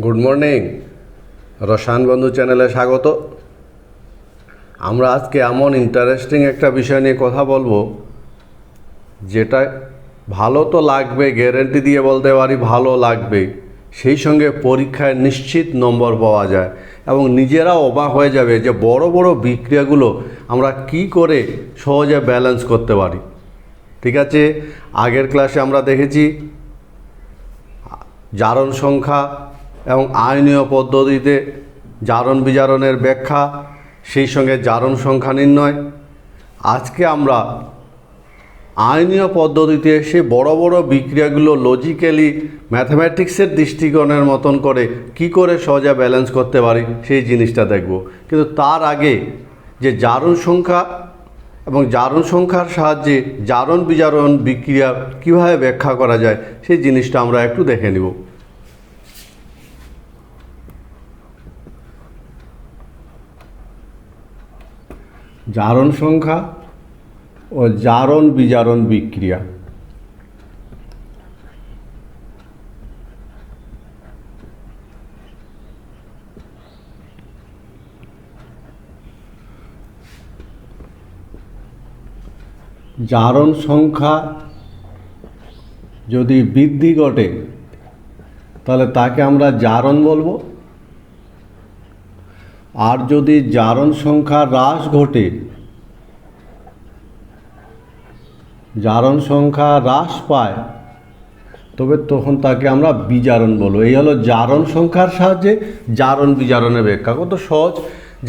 Good morning, রসায়ন বন্ধু চ্যানেলে স্বাগত। আমরা আজকে এমন ইন্টারেস্টিং একটা বিষয় নিয়ে কথা বলবো যেটা ভালো তো লাগবে, গ্যারেন্টি দিয়ে বলতে পারি ভালো লাগবে, সেই সঙ্গে পরীক্ষায় নিশ্চিত নম্বর পাওয়া যায় এবং নিজেরাও অবাক হয়ে যাবে যে বড় বড় বিক্রিয়াগুলো আমরা কি করে সহজে ব্যালেন্স করতে পারি। ঠিক আছে, আগের ক্লাসে আমরা দেখেছি জারণ সংখ্যা এবং আয়নীয় পদ্ধতিতে জারণ বিজারণের ব্যাখ্যা, সেই সঙ্গে জারণ সংখ্যা নির্ণয়। আজকে আমরা আয়নীয় পদ্ধতিতে এসে বড় বড় বিক্রিয়াগুলো লজিক্যালি ম্যাথমেটিক্সের দৃষ্টিকোণের মতন করে কি করে সহজে ব্যালেন্স করতে পারি সেই জিনিসটা দেখব। কিন্তু তার আগে যে জারণ সংখ্যা এবং জারণ সংখ্যার সাহায্যে জারণ বিজারণ বিক্রিয়া কীভাবে ব্যাখ্যা করা যায় সেই জিনিসটা আমরা একটু দেখে নিব। জারণ সংখ্যা ও জারণ বিজারণ বিক্রিয়া। জারণ সংখ্যা যদি বৃদ্ধি ঘটে তাহলে তাকে আমরা জারণ বলবো, আর যদি জারণ সংখ্যা হ্রাস ঘটে, জারণ সংখ্যা হ্রাস পায়, তবে তখন তাকে আমরা বিজারণ বলবো। এই হলো জারণ সংখ্যার সাহায্যে জারণ বিজারণের ব্যাখ্যা। কত সহজ!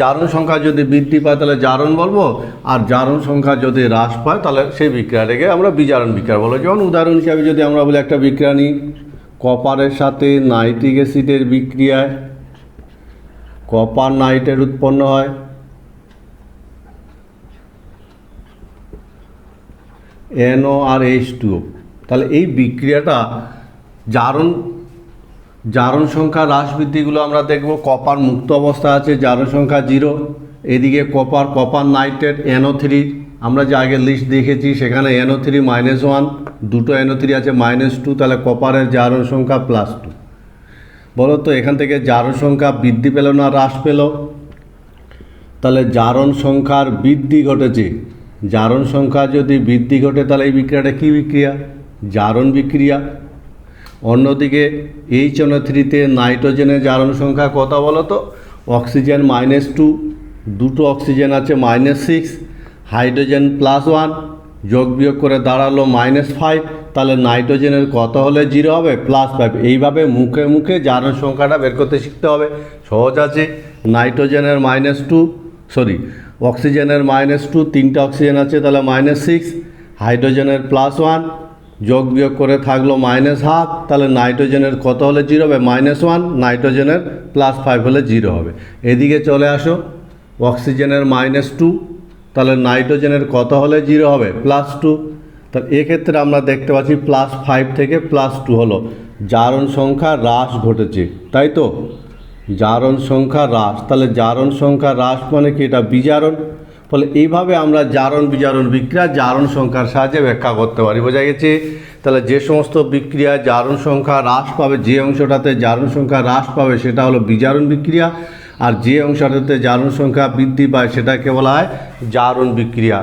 জারণ সংখ্যা যদি বৃদ্ধি পায় তাহলে জারণ বলবো, আর জারণ সংখ্যা যদি হ্রাস পায় তাহলে সেই বিক্রিয়াটাকে আমরা বিজারণ বিক্রিয়া বলবো। যেমন উদাহরণ হিসাবে যদি আমরা বলি একটা বিক্রিয়া নিই, কপারের সাথে নাইট্রিক অ্যাসিডের বিক্রিয়ায় কপার নাইট্রেট উৎপন্ন হয়, NO আর H2O। তাহলে এই বিক্রিয়াটা জারণ সংখ্যা হ্রাস বৃদ্ধিগুলো আমরা দেখব। কপার মুক্ত অবস্থা আছে, জারণ সংখ্যা 0। এদিকে কপার নাইট্রেট NO3, আমরা যে আগে লিস্ট দেখেছি সেখানে NO3 -1, দুটো NO3 আছে -2, তাহলে কপারের জারণ সংখ্যা +2। বলো তো এখান থেকে জারণ সংখ্যা বৃদ্ধি পেল না হ্রাস পেল? তাহলে জারণ সংখ্যার বৃদ্ধি ঘটেছে। জারণ সংখ্যা যদি বৃদ্ধি ঘটে তাহলে এই বিক্রিয়াটা কী বিক্রিয়া? জারণ বিক্রিয়া। অন্যদিকে HNO3-তে নাইট্রোজেনের জারণ সংখ্যা কত বলো তো? অক্সিজেন -2, দুটো অক্সিজেন আছে -6, হাইড্রোজেন +1, যোগ বিয়োগ করে দাঁড়ালো -5। তাহলে নাইট্রোজেনের কত হলে 0 হবে? +5। এইভাবে মুখে মুখে জারণ সংখ্যাটা বের করতে শিখতে হবে। সহজ আছে। নাইট্রোজেনের অক্সিজেনের -2, তিনটা অক্সিজেন আছে তাহলে -6, হাইড্রোজেনের +1, যোগ বিয়োগ করে থাকলো -1/2, তাহলে নাইট্রোজেনের কত হলে 0 হবে? -1, নাইট্রোজেনের +5 হলে 0 হবে। এদিকে চলে আসো, অক্সিজেনের -2, তাহলে নাইট্রোজেনের কত হলে 0 হবে? +2। তাহলে এক্ষেত্রে আমরা দেখতে পাচ্ছি +5 থেকে +2 হলো জারণ সংখ্যা হ্রাস ঘটেছে, তাই তো? জারণ সংখ্যা হ্রাস, তাহলে জারণ সংখ্যা হ্রাস মানে কি? এটা বিজারণ। ফলে এইভাবে আমরা জারণ বিজারণ বিক্রিয়া জারণ সংখ্যার সাহায্যে ব্যাখ্যা করতে পারি। বোঝা গেছে? তাহলে যে সমস্ত বিক্রিয়া জারণ সংখ্যা হ্রাস পাবে, যে অংশটাতে জারণ সংখ্যা হ্রাস পাবে সেটা হলো বিজারণ বিক্রিয়া, আর যে অংশটাতে জারণ সংখ্যা বৃদ্ধি পায় সেটাকে বলা হয় জারণ বিক্রিয়া।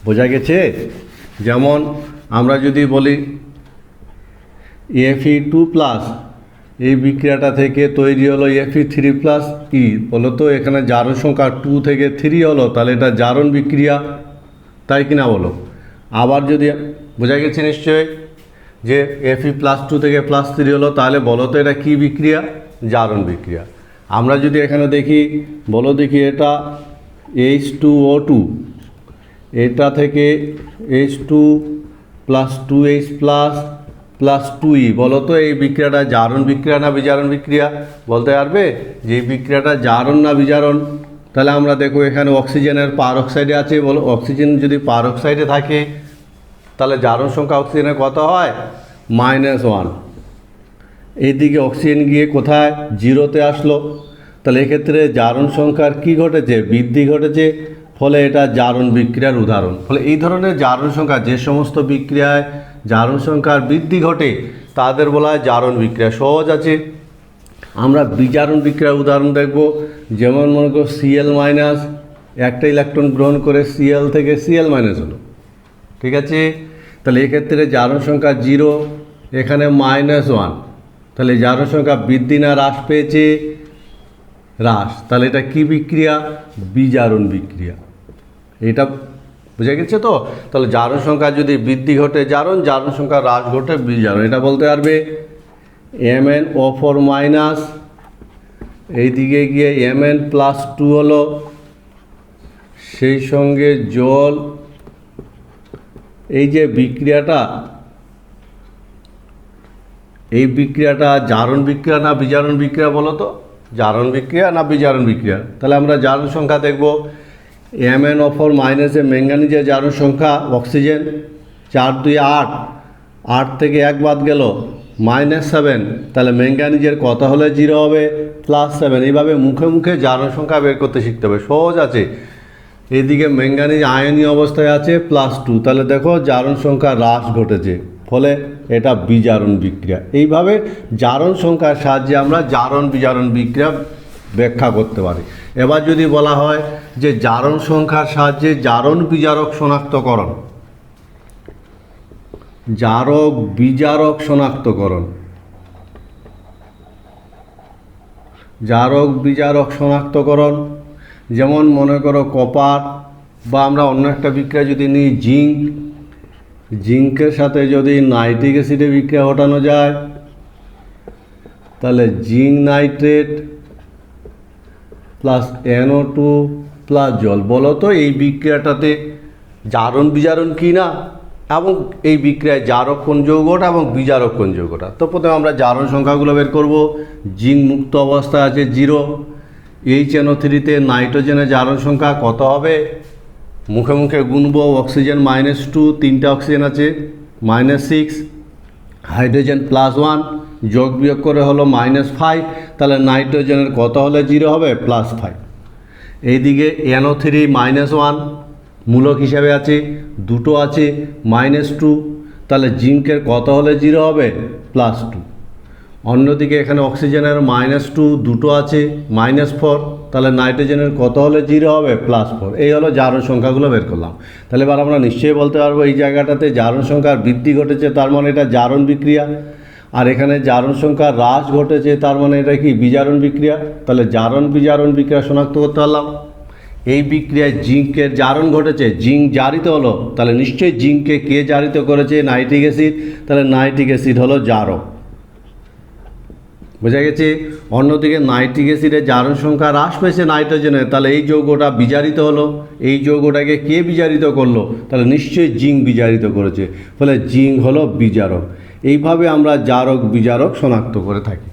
বোঝা গেছে? যেমন আমরা যদি বলি Fe2+, এই বিক্রিয়াটা থেকে তৈরি হলো Fe3+, কি বলো তো? এখানে জারণ সংখ্যা 2 থেকে 3 হলো, তাহলে এটা জারণ বিক্রিয়া, তাই কি না বলো? আবার যদি বোঝা গেছে নিশ্চয়ই যে Fe+2 থেকে +3 হলো, তাহলে বলো তো এটা কি বিক্রিয়া? জারণ বিক্রিয়া। আমরা যদি এখানে দেখি, বলো দেখি, এটা H2O2, এটা থেকে H2 + 2H + 2E, বলো তো এই বিক্রিয়াটা জারণ বিক্রিয়া না বিজারণ বিক্রিয়া? বলতে পারবে যে এই বিক্রিয়াটা জারণ না বিজারণ? তাহলে আমরা দেখো এখানে অক্সিজেনের পারঅক্সাইডে আছে, বলো অক্সিজেন যদি পারঅক্সাইডে থাকে তাহলে জারণ সংখ্যা অক্সিজেনের কত হয়? -1। এইদিকে অক্সিজেন গিয়ে কোথায়? 0-তে আসলো। তাহলে এক্ষেত্রে জারণ সংখ্যার কি ঘটেছে? বৃদ্ধি ঘটেছে। ফলে এটা জারণ বিক্রিয়ার উদাহরণ। ফলে এই ধরনের জারণ সংখ্যা, যে সমস্ত বিক্রিয়ায় জারণ সংখ্যার বৃদ্ধি ঘটে তাদের বলা হয় জারণ বিক্রিয়া। সহজ আছে। আমরা বিজারণ বিক্রিয়ার উদাহরণ দেখব। যেমন মনে করো Cl মাইনাস একটা ইলেকট্রন গ্রহণ করে Cl থেকে Cl মাইনাস হলো, ঠিক আছে। তাহলে এক্ষেত্রে জারণ সংখ্যা 0, এখানে -1, তাহলে জারণ সংখ্যা বৃদ্ধি না হ্রাস পেয়েছে? হ্রাস। তাহলে এটা কি বিক্রিয়া? বিজারণ বিক্রিয়া। এটা বুঝে গেছে তো? তাহলে জারণ সংখ্যা যদি বৃদ্ধি ঘটে জারণ, জারণ সংখ্যা হ্রাস ঘটে বিজারণ। এটা বলতে পারবে MnO4 মাইনাস, এইদিকে গিয়ে Mn+2 হলো, সেই সঙ্গে জল। এই যে বিক্রিয়াটা, এই বিক্রিয়াটা জারণ বিক্রিয়া না বিজারণ বিক্রিয়া বলো তো? জারণ বিক্রিয়া না বিজারণ বিক্রিয়া? তাহলে আমরা জারণ সংখ্যা দেখব। MnO4 মাইনাসে ম্যাঙ্গানিজের জারণ সংখ্যা, অক্সিজেন 4 2 8, 8 থেকে 1 বাদ গেল -7, তাহলে ম্যাঙ্গানিজের কত হলে 0 হবে? +7। এইভাবে মুখে মুখে জারণ সংখ্যা বের করতে শিখতে হবে, সহজ আছে। এইদিকে ম্যাঙ্গানিজ আয়নীয় অবস্থায় আছে +2, তাহলে দেখো জারণ সংখ্যা হ্রাস ঘটেছে, ফলে এটা বিজারণ বিক্রিয়া। এইভাবে জারণ সংখ্যার সাহায্যে আমরা জারণ বিজারণ বিক্রিয়া ব্যাখ্যা করতে পারি। এবার যদি বলা হয় যে জারণ সংখ্যার সাহায্যে জারণ বিজারক শনাক্তকরণ, জারক বিজারক শনাক্তকরণ, জারক বিজারক শনাক্তকরণ, যেমন মনে করো কপার, বা আমরা অন্য একটা বিক্রিয়া যদি নিই জিঙ্ক, জিঙ্কের সাথে যদি নাইট্রিক অ্যাসিডে বিক্রিয়া ঘটানো যায়, তাহলে zinc nitrate plus NO2 plus জল। বলো তো এই বিক্রিয়াটাতে জারণ বিজারণ কি না, এবং এই বিক্রিয়ায় জারক কোন যৌগটা এবং বিজারক কোন যৌগটা? তো প্রথমে আমরা জারণ সংখ্যাগুলো বের করব। জিঙ্ক মুক্ত অবস্থায় আছে 0, HNO3-তে নাইট্রোজেনের জারণ সংখ্যা কত হবে? মুখে মুখে গুনব। অক্সিজেন -2, 3টে অক্সিজেন আছে, -6, হাইড্রোজেন +1, যোগ বিয়োগ করে হলো -5, তাহলে নাইট্রোজেনের কত হলে 0 হবে? +5। এইদিকে NO3 -1 মূলক হিসাবে আছে, দুটো আছে -2, তাহলে জিঙ্কের কত হলে 0 হবে? +2। অন্যদিকে এখানে অক্সিজেনের -2 দুটো আছে, -4, তাহলে নাইট্রোজেনের কত হলে 0 হবে? +4। এই হলো জারণ সংখ্যাগুলো বের করলাম। তাহলে এবার আমরা নিশ্চয়ই বলতে পারবো এই জায়গাটাতে জারণ সংখ্যার বৃদ্ধি ঘটেছে, তার মানে এটা জারণ বিক্রিয়া। আর এখানে জারণ সংখ্যার হ্রাস ঘটেছে, তার মানে এটা কি? বিজারণ বিক্রিয়া। তাহলে জারণ বিজারণ বিক্রিয়া শনাক্ত করতে পারলাম। এই বিক্রিয়ায় জিঙ্কের জারণ ঘটেছে, জিঙ্ক জারিত হলো, তাহলে নিশ্চয়ই জিঙ্ককে কে জারিত করেছে? নাইট্রিক অ্যাসিড, তাহলে নাইট্রিক অ্যাসিড হলো জারক। বোঝা গেছে? অন্যদিকে নাইট্রিক অ্যাসিডের জারণ সংখ্যা হ্রাস পেয়েছে নাইট্রোজেনের, তাহলে এই যৌগটা বিজারিত হলো। এই যৌগটাকে কে বিজারিত করলো? তাহলে নিশ্চয়ই জিঙ্ক বিজারিত করেছে, ফলে জিঙ্ক হলো বিজারক। এইভাবে আমরা জারক বিজারক শনাক্ত করে থাকি।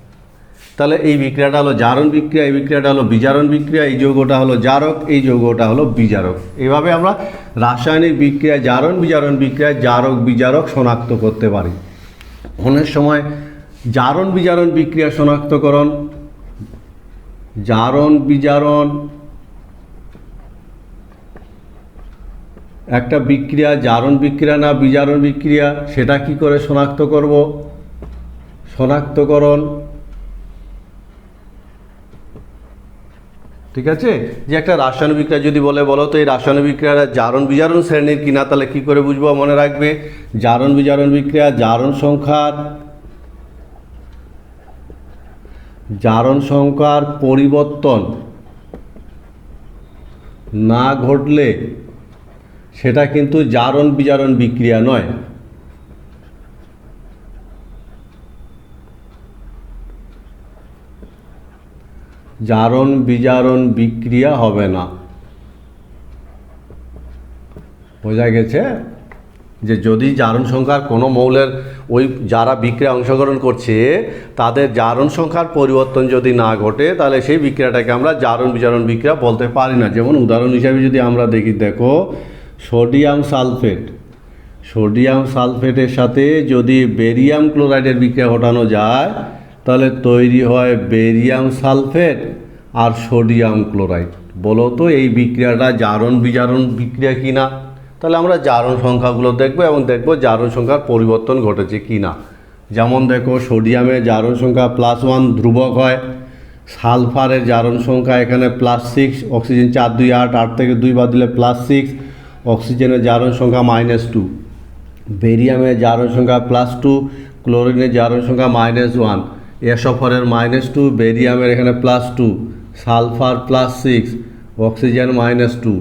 তাহলে এই বিক্রিয়াটা হলো জারণ বিক্রিয়া, এই বিক্রিয়াটা হলো বিজারণ বিক্রিয়া, এই যৌগটা হলো জারক, এই যৌগটা হলো বিজারক। এইভাবে আমরা রাসায়নিক বিক্রিয়া জারণ বিজারণ বিক্রিয়ায় জারক বিজারক শনাক্ত করতে পারি। অনেক সময় জারণ বিজারণ বিক্রিয়া শনাক্তকরণ, জারণ বিজারণ একটা বিক্রিয়া জারণ বিক্রিয়া না বিজারণ বিক্রিয়া, সেটা কি করে শনাক্ত করব? শনাক্তকরণ, ঠিক আছে। যে একটা রাসায়নিক বিক্রিয়া যদি বলো তো এই রাসায়নিক বিক্রিয়াটা জারণ বিজারণ শ্রেণীর কিনা, তাহলে কি করে বুঝবো? মনে রাখবে, জারণ বিজারণ বিক্রিয়া জারণ সংখ্যার পরিবর্তন না ঘটলে সেটা কিন্তু জারণ বিজারণ বিক্রিয়া নয়। জারণ বিজারণ বিক্রিয়া হবে না। বোঝা গেছে? যে যদি জারণ সংখ্যার কোনো মৌলের ওই যারা বিক্রিয়া অংশগ্রহণ করছে তাদের জারণ সংখ্যার পরিবর্তন যদি না ঘটে, তাহলে সেই বিক্রিয়াটাকে আমরা জারণ বিজারণ বিক্রিয়া বলতে পারি না। যেমন উদাহরণ হিসাবে যদি আমরা দেখো সোডিয়াম সালফেটের সাথে যদি বেরিয়াম ক্লোরাইডের বিক্রিয়া ঘটানো যায়, তাহলে তৈরি হয় বেরিয়াম সালফেট আর সোডিয়াম ক্লোরাইড। বলো তো এই বিক্রিয়াটা জারণ বিজারণ বিক্রিয়া কি না? তাহলে আমরা জারণ সংখ্যাগুলো দেখব এবং দেখব জারণ সংখ্যার পরিবর্তন ঘটেছে কি না। যেমন দেখো সোডিয়ামের জারণ সংখ্যা +1 ধ্রুবক হয়, সালফারের জারণ সংখ্যা এখানে +6, অক্সিজেন 4 2 8, 8 থেকে 2 বাদ দিলে +6, অক্সিজেনের জারণ সংখ্যা -2, বেরিয়ামের জারণ সংখ্যা +2, ক্লোরিনের জারণ সংখ্যা -1, এসফরের -2, বেরিয়ামের এখানে +2, সালফার +6, অক্সিজেন -2,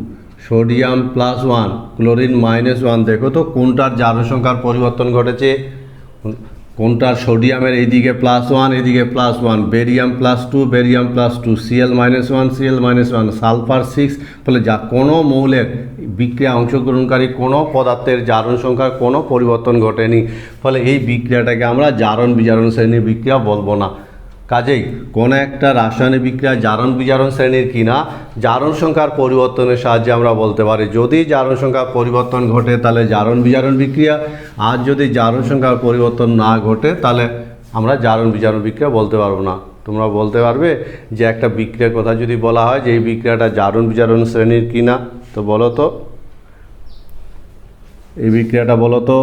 সোডিয়াম +1, ক্লোরিন -1। দেখো তো কোনটার জারণ সংখ্যার পরিবর্তন ঘটেছে, কোনটার সোডিয়ামের এইদিকে +1 এদিকে +1, barium +2 barium +2, Cl -1 Cl -1, sulphur 6। ফলে যা কোনো মৌলের বিক্রিয়া অংশগ্রহণকারী কোনো পদার্থের জারণ সংখ্যার কোনো পরিবর্তন ঘটেনি, ফলে এই বিক্রিয়াটাকে আমরা জারণ বিজারণ শ্রেণীর বিক্রিয়া বলবো না। কাজেই কোনো একটা রাসায়নিক বিক্রিয়া জারণ বিজারণ শ্রেণীর কিনা জারণ সংখ্যার পরিবর্তনের সাহায্যে আমরা বলতে পারি। যদি জারণ সংখ্যার পরিবর্তন ঘটে তাহলে জারণ বিজারণ বিক্রিয়া, আর যদি জারণ সংখ্যার পরিবর্তন না ঘটে তাহলে আমরা জারণ বিজারণ বিক্রিয়া বলতে পারবো না। তোমরা বলতে পারবে যে একটা বিক্রিয়ার কথা যদি বলা হয় যে এই বিক্রিয়াটা জারণ বিজারণ শ্রেণীর কিনা, তো বলো তো এই বিক্রিয়াটা বলো তো।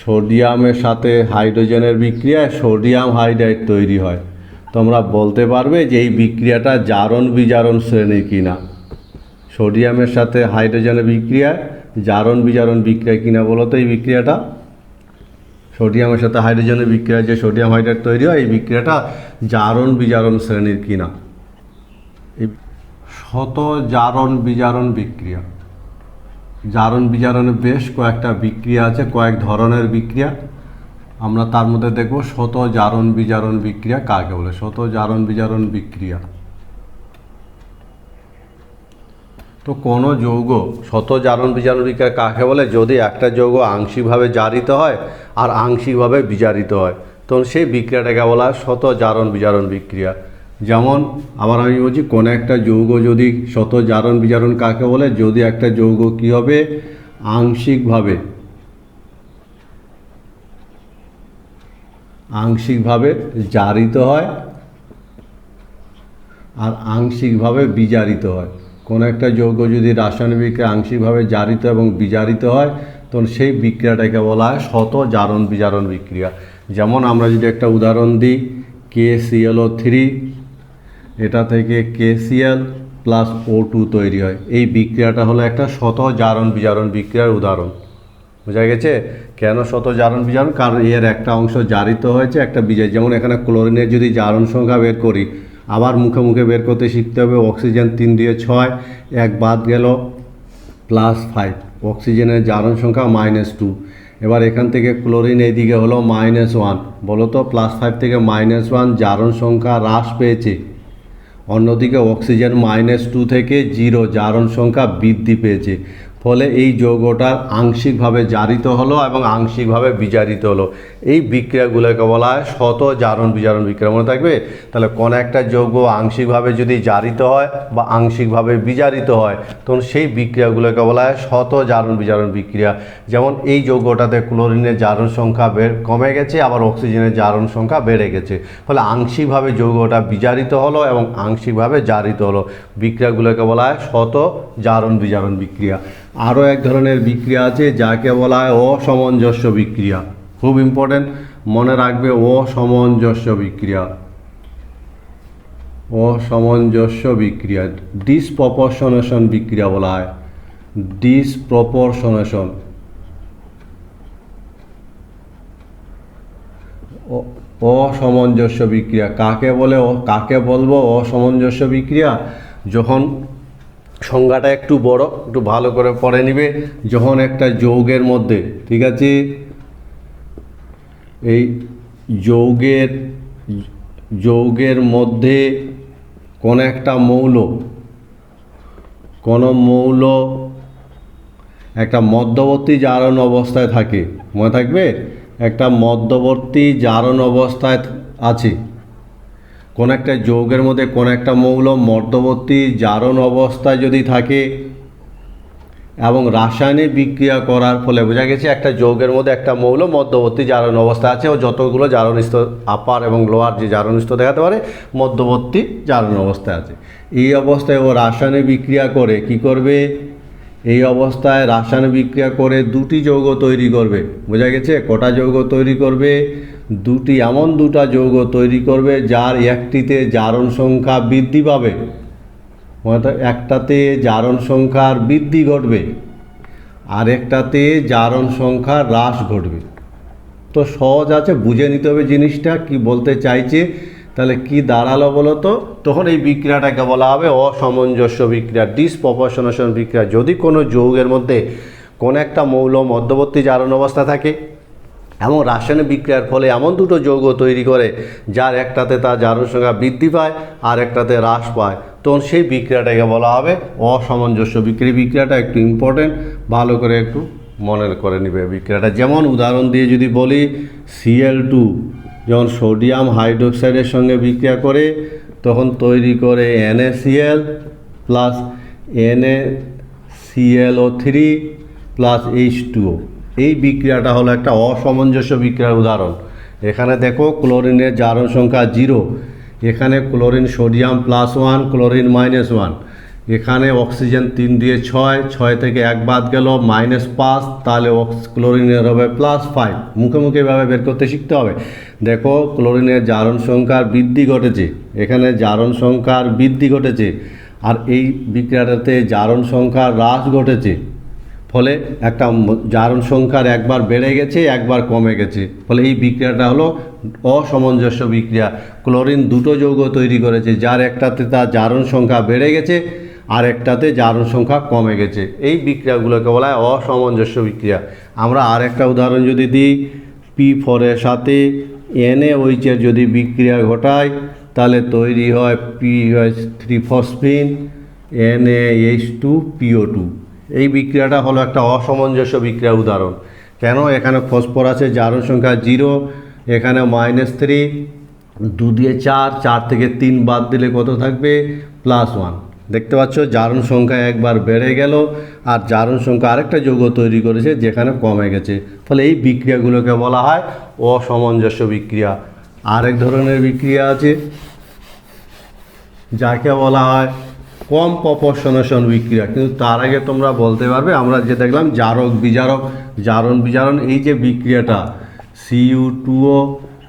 সোডিয়ামের সাথে হাইড্রোজেনের বিক্রিয়ায় সোডিয়াম হাইড্রাইড তৈরি হয়। তোমরা বলতে পারবে যে এই বিক্রিয়াটা জারণ বিজারণ শ্রেণীর কিনা। সোডিয়ামের সাথে হাইড্রোজেনের বিক্রিয়ায় জারণ বিজারণ বিক্রিয়া কিনা বলো তো এই বিক্রিয়াটা। সোডিয়ামের সাথে হাইড্রোজেনের বিক্রিয়ায় যে সোডিয়াম হাইড্রাইড তৈরি হয় এই বিক্রিয়াটা জারণ বিজারণ শ্রেণীর কিনা। এই শত জারণ বিজারণ বিক্রিয়া, জারণ বিজারণে বেশ কয়েকটা বিক্রিয়া আছে, কয়েক ধরনের বিক্রিয়া। আমরা তার মধ্যে দেখব শত জারণ বিজারণ বিক্রিয়া কাকে বলে। শত জারণ বিজারণ বিক্রিয়া, তো কোনো যৌগ শত জারণ বিজারণ বিক্রিয়া কাকে বলে? যদি একটা যৌগ আংশিকভাবে জারিত হয় আর আংশিকভাবে বিজারিত হয়, তখন সেই বিক্রিয়াটাকে বলা হয় শত জারণ বিজারণ বিক্রিয়া। যেমন আবার আমি বলছি কোনো একটা যৌগ যদি শত জারণ বিজারণ কাকে বলে? যদি একটা যৌগ কী হবে আংশিকভাবে জারিত হয় আর আংশিকভাবে বিজারিত হয়। কোনো একটা যৌগ যদি রাসায়নিক বিক্রিয়া আংশিকভাবে জারিত এবং বিজারিত হয় তখন সেই বিক্রিয়াটাকে বলা হয় শত জারণ বিজারণ বিক্রিয়া। যেমন আমরা যদি একটা উদাহরণ দিই, KClO3, এটা থেকে KCl + O2 তৈরি হয়। এই বিক্রিয়াটা হলো একটা শত জারণ বিজারণ বিক্রিয়ার উদাহরণ। বোঝা গেছে কেন শত জারণ বিজারণ? কারণ এর একটা অংশ জারিত হয়েছে, একটা বিজারিত। যেমন এখানে ক্লোরিনের যদি জারণ সংখ্যা বের করি, আবার মুখে মুখে বের করতে শিখতে হবে। অক্সিজেন 3 2 6, 1 বাদ গেল +5, অক্সিজেনের জারণ সংখ্যা -2। এবার এখান থেকে ক্লোরিন এইদিকে হলো -1। বলো তো +5 থেকে -1 জারণ সংখ্যা হ্রাস পেয়েছে, অন্যদিকে অক্সিজেন -2 থেকে 0 জারণ সংখ্যা বৃদ্ধি পেয়েছে। ফলে এই যৌগটার আংশিকভাবে জারিত হলো এবং আংশিকভাবে বিজারিত হলো। এই বিক্রিয়াগুলোকে বলা হয় শত জারণ বিজারণ বিক্রিয়া। মনে থাকবে? তাহলে কোনো একটা যৌগ আংশিকভাবে যদি জারিত হয় বা আংশিকভাবে বিজারিত হয় তখন সেই বিক্রিয়াগুলোকে বলা হয় শত জারণ বিজারণ বিক্রিয়া। যেমন এই যৌগটাতে ক্লোরিনের জারণ সংখ্যা কমে গেছে, আবার অক্সিজেনের জারণ সংখ্যা বেড়ে গেছে। ফলে আংশিকভাবে যৌগটা বিজারিত হলো এবং আংশিকভাবে জারিত হলো। বিক্রিয়াগুলোকে বলা হয় শত জারণ বিজারণ বিক্রিয়া। আরও এক ধরনের বিক্রিয়া আছে যাকে বলা হয় অসামঞ্জস্য বিক্রিয়া। খুব ইম্পর্টেন্ট, মনে রাখবে অসামঞ্জস্য বিক্রিয়া। অসামঞ্জস্য বিক্রিয়া ডিসপ্রপরশনেশন বিক্রিয়া বলা হয়। ডিসপ্রপরশনেশন, অসামঞ্জস্য বিক্রিয়া কাকে বলে? কাকে বলবো অসামঞ্জস্য বিক্রিয়া? যখন সংজ্ঞাটা একটু বড়, একটু ভালো করে পড়ে নিবে। যখন একটা যৌগের মধ্যে, ঠিক আছে, এই যৌগের মধ্যে কোনো একটা মৌল একটা মধ্যবর্তী জারণ অবস্থায় থাকে। মনে থাকবে? একটা মধ্যবর্তী জারণ অবস্থায় আছে। কোনো একটা যৌগের মধ্যে কোনো একটা মৌল মধ্যবর্তী জারণ অবস্থায় যদি থাকে এবং রাসায়নিক বিক্রিয়া করার ফলে, বোঝা গেছে একটা যৌগের মধ্যে একটা মৌল মধ্যবর্তী জারণ অবস্থায় আছে, ও যতগুলো জারণ স্তর আপার এবং লোয়ার যে জারণ স্তর দেখাতে পারে মধ্যবর্তী জারণ অবস্থায় আছে। এই অবস্থায় ও রাসায়নিক বিক্রিয়া করে কি করবে? এই অবস্থায় রাসায়নিক বিক্রিয়া করে দুটি যৌগ তৈরি করবে। বোঝা গেছে? কটা যৌগ তৈরি করবে? এমন দুটা যৌগ তৈরি করবে যার একটিতে জারণ সংখ্যা বৃদ্ধি পাবে, অর্থাৎ একটাতে জারণ সংখ্যার বৃদ্ধি ঘটবে আর একটাতে জারণ সংখ্যার হ্রাস ঘটবে। তো সহজ আছে, বুঝে নিতে হবে জিনিসটা কি বলতে চাইছে। তাহলে কি দাঁড়ালো বলো তো? তখন এই বিক্রিয়াটাকে বলা হবে অসামঞ্জস্য বিক্রিয়া, ডিসপ্রপোর্শনেশন বিক্রিয়া। যদি কোনো যৌগের মধ্যে কোনো একটা মৌল মধ্যবর্তী জারণ অবস্থা থাকে এবং রাসায়নিক বিক্রিয়ার ফলে এমন দুটো যৌগ তৈরি করে যার একটাতে তার জারণ সংখ্যা বৃদ্ধি পায় আর একটাতে হ্রাস পায়, তখন সেই বিক্রিয়াটাকে বলা হবে অসামঞ্জস্য বিক্রিয়া। বিক্রিয়াটা একটু ইম্পর্টেন্ট, ভালো করে একটু মনে করে নিবে বিক্রিয়াটা। যেমন উদাহরণ দিয়ে যদি বলি, Cl2 যখন সোডিয়াম হাইড্রোক্সাইডের সঙ্গে বিক্রিয়া করে তখন তৈরি করে NaCl plus NaClO3 plus H2O। এই বিক্রিয়াটা হলো একটা অসামঞ্জস্য বিক্রিয়ার উদাহরণ। এখানে দেখো ক্লোরিনের জারণ সংখ্যা 0, এখানে ক্লোরিন সোডিয়াম +1 ক্লোরিন -1, এখানে অক্সিজেন 3 দিয়ে 6 থেকে 1 বাদ গেল -5, তাহলে ক্লোরিনের হবে +5। মুখে মুখে এভাবে বের করতে শিখতে হবে। দেখো ক্লোরিনের জারণ সংখ্যার বৃদ্ধি ঘটেছে, এখানে জারণ সংখ্যার বৃদ্ধি ঘটেছে আর এই বিক্রিয়াটাতে জারণ সংখ্যার হ্রাস ঘটেছে। ফলে একটা জারণ সংখ্যার একবার বেড়ে গেছে একবার কমে গেছে, ফলে এই বিক্রিয়াটা হলো অসামঞ্জস্য বিক্রিয়া। ক্লোরিন দুটো যৌগ তৈরি করেছে যার একটাতে তার জারণ সংখ্যা বেড়ে গেছে আর একটাতে জারণ সংখ্যা কমে গেছে। এই বিক্রিয়াগুলোকে বলা হয় অসামঞ্জস্য বিক্রিয়া। আমরা আর একটা উদাহরণ যদি দিই, P4 এর সাথে NaOH এর যদি বিক্রিয়া ঘটায় তাহলে তৈরি হয় P3-ফসফিন NaH2PO2। এই বিক্রিয়াটা হলো একটা অসামঞ্জস্য বিক্রিয়ার উদাহরণ। কেন? এখানে ফসফরাসের জারণ সংখ্যা 0, এখানে -3, 2 দিয়ে 4 থেকে 3 বাদ দিলে কত থাকবে? +1। দেখতে পাচ্ছ জারণ সংখ্যা একবার বেড়ে গেল আর জারণ সংখ্যা আরেকটা যৌগ তৈরি করেছে যেখানে কমে গেছে, ফলে এই বিক্রিয়াগুলোকে বলা হয় অসামঞ্জস্য বিক্রিয়া। আরেক ধরনের বিক্রিয়া আছে যাকে বলা হয় কম প্রপোর্শনেশন বিক্রিয়া। কিন্তু তার আগে তোমরা বলতে পারবে, আমরা যে দেখলাম জারক বিজারক, জারণ বিজারণ, এই যে বিক্রিয়াটা Cu2O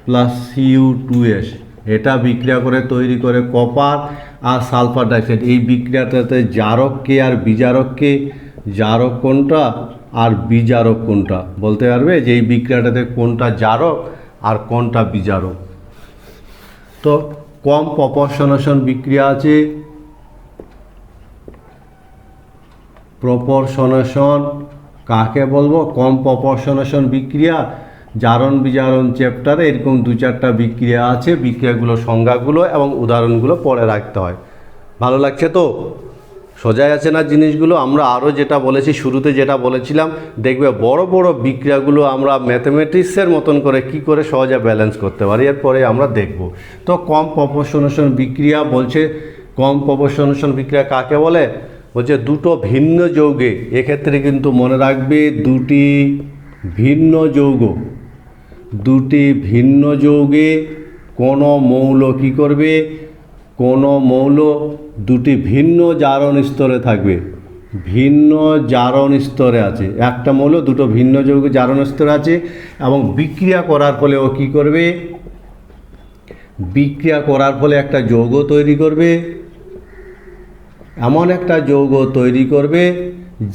প্লাস Cu2S, এটা বিক্রিয়া করে তৈরি করে কপার আর সালফার ডাইঅক্সাইড। এই বিক্রিয়াটাতে জারককে আর বিজারককে, জারক কোনটা আর বিজারক কোনটা বলতে পারবে যে এই বিক্রিয়াটাতে কোনটা জারক আর কোনটা বিজারক? তো কম প্রপোর্শনেশন বিক্রিয়া আছে, প্রপোর্শনেশন কাকে বলবো? কম প্রপোর্শনেশন বিক্রিয়া। জারণ বিজারণ চ্যাপ্টারে এরকম 2-4টা বিক্রিয়া আছে, বিক্রিয়াগুলো সংজ্ঞাগুলো এবং উদাহরণগুলো পড়ে রাখতে হয়। ভালো লাগছে তো? সোজাই আছে না জিনিসগুলো? আমরা আরও যেটা বলেছি, শুরুতে যেটা বলেছিলাম, দেখবে বড় বড় বিক্রিয়াগুলো আমরা ম্যাথমেটিক্সের মতন করে কি করে সহজে ব্যালেন্স করতে পারি, এরপরে আমরা দেখব। তো কম প্রপোর্শনেশন বিক্রিয়া বলছে, কম প্রপোর্শনেশন বিক্রিয়া কাকে বলে? বলছে দুটো ভিন্ন যৌগে, এক্ষেত্রে কিন্তু মনে রাখবে দুটি ভিন্ন যৌগে কোনো মৌল কি করবে? কোনো মৌল দুটি ভিন্ন জারণ স্তরে থাকবে, ভিন্ন জারণ স্তরে আছে। একটা মৌল দুটো ভিন্ন যৌগ জারণ স্তরে আছে এবং বিক্রিয়া করার ফলে ও কী করবে? বিক্রিয়া করার ফলে একটা যৌগ তৈরি করবে, এমন একটা যৌগ তৈরি করবে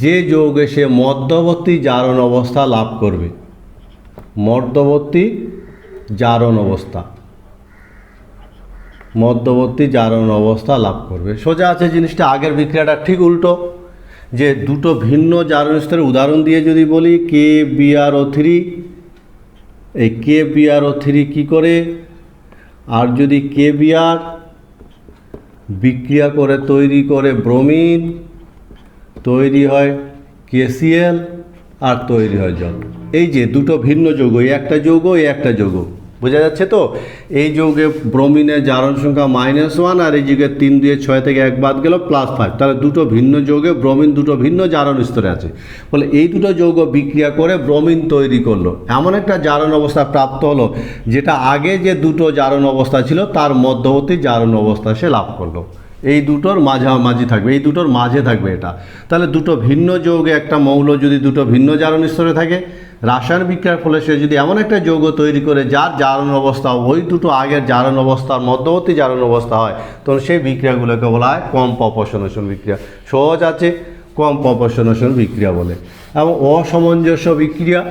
যে যৌগে সে মধ্যবর্তী জারণ অবস্থা লাভ করবে, মধ্যবর্তী জারণ অবস্থা লাভ করবে। সোজা আছে জিনিসটা। আগের বিক্রিয়াটা ঠিক উল্টো, যে দুটো ভিন্ন জারণ স্তরের উদাহরণ দিয়ে যদি বলি, KBrO3, এই KBrO3 কি করে? আর যদি KBr বিক্রিয়া করে তৈরি করে ব্রোমিন, তৈরি হয় KCl আর তৈরি হয় জল। এই যে দুটো ভিন্ন যৌগ, এই একটা যৌগ এই একটা যৌগ, বোঝা যাচ্ছে তো? এই যৌগে ব্রোমিনের জারণ সংখ্যা -1 আর এই যৌগে 3 দিয়ে 6 থেকে 1 বাদ গেল +5, তাহলে দুটো ভিন্ন যৌগে ব্রোমিন দুটো ভিন্ন জারণ স্তরে আছে। ফলে এই দুটো যৌগ বিক্রিয়া করে ব্রোমিন তৈরি করলো, এমন একটা জারণ অবস্থা প্রাপ্ত হলো যেটা আগে যে দুটো জারণ অবস্থা ছিল তার মধ্যবর্তী জারণ অবস্থা সে লাভ করলো। এই দুটোর মাঝামাঝি থাকবে, এই দুটোর মাঝে থাকবে এটা। তাহলে দুটো ভিন্ন যৌগে একটা মৌল যদি দুটো ভিন্ন জারণ স্তরে থাকে, রাসায়নিক বিক্রিয়ার ফলে সে যদি এমন একটা যৌগ তৈরি করে যার জারণ অবস্থা ওই দুটো আগের জারণ অবস্থার মধ্যবর্তী জারণ অবস্থা হয়, তখন সেই বিক্রিয়াগুলোকে বলা হয় কম প্রপোর্শনেশন বিক্রিয়া। সহজ আছে, কম প্রপোর্শনেশন বিক্রিয়া বলে। এবং অসামঞ্জস্য বিক্রিয়া,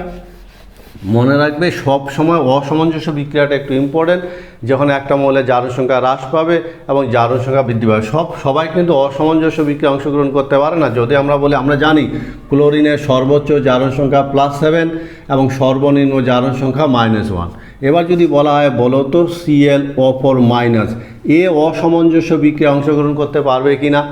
মনে রাখবে সব সময় অসামঞ্জস্য বিক্রিয়াটা একটু ইম্পর্টেন্ট। যখন একটা মৌলের জারণ সংখ্যা হ্রাস পাবে এবং জারণ সংখ্যা বৃদ্ধি পাবে, সবাই কিন্তু অসামঞ্জস্য বিক্রিয়া অংশগ্রহণ করতে পারে না। যদি আমরা বলি, আমরা জানি ক্লোরিনের সর্বোচ্চ জারণ সংখ্যা +7 এবং সর্বনিম্ন জারণ সংখ্যা -1। এবার যদি বলা হয় বলো তো ClO4- এ অসামঞ্জস্য বিক্রিয়া অংশগ্রহণ করতে পারবে কি না?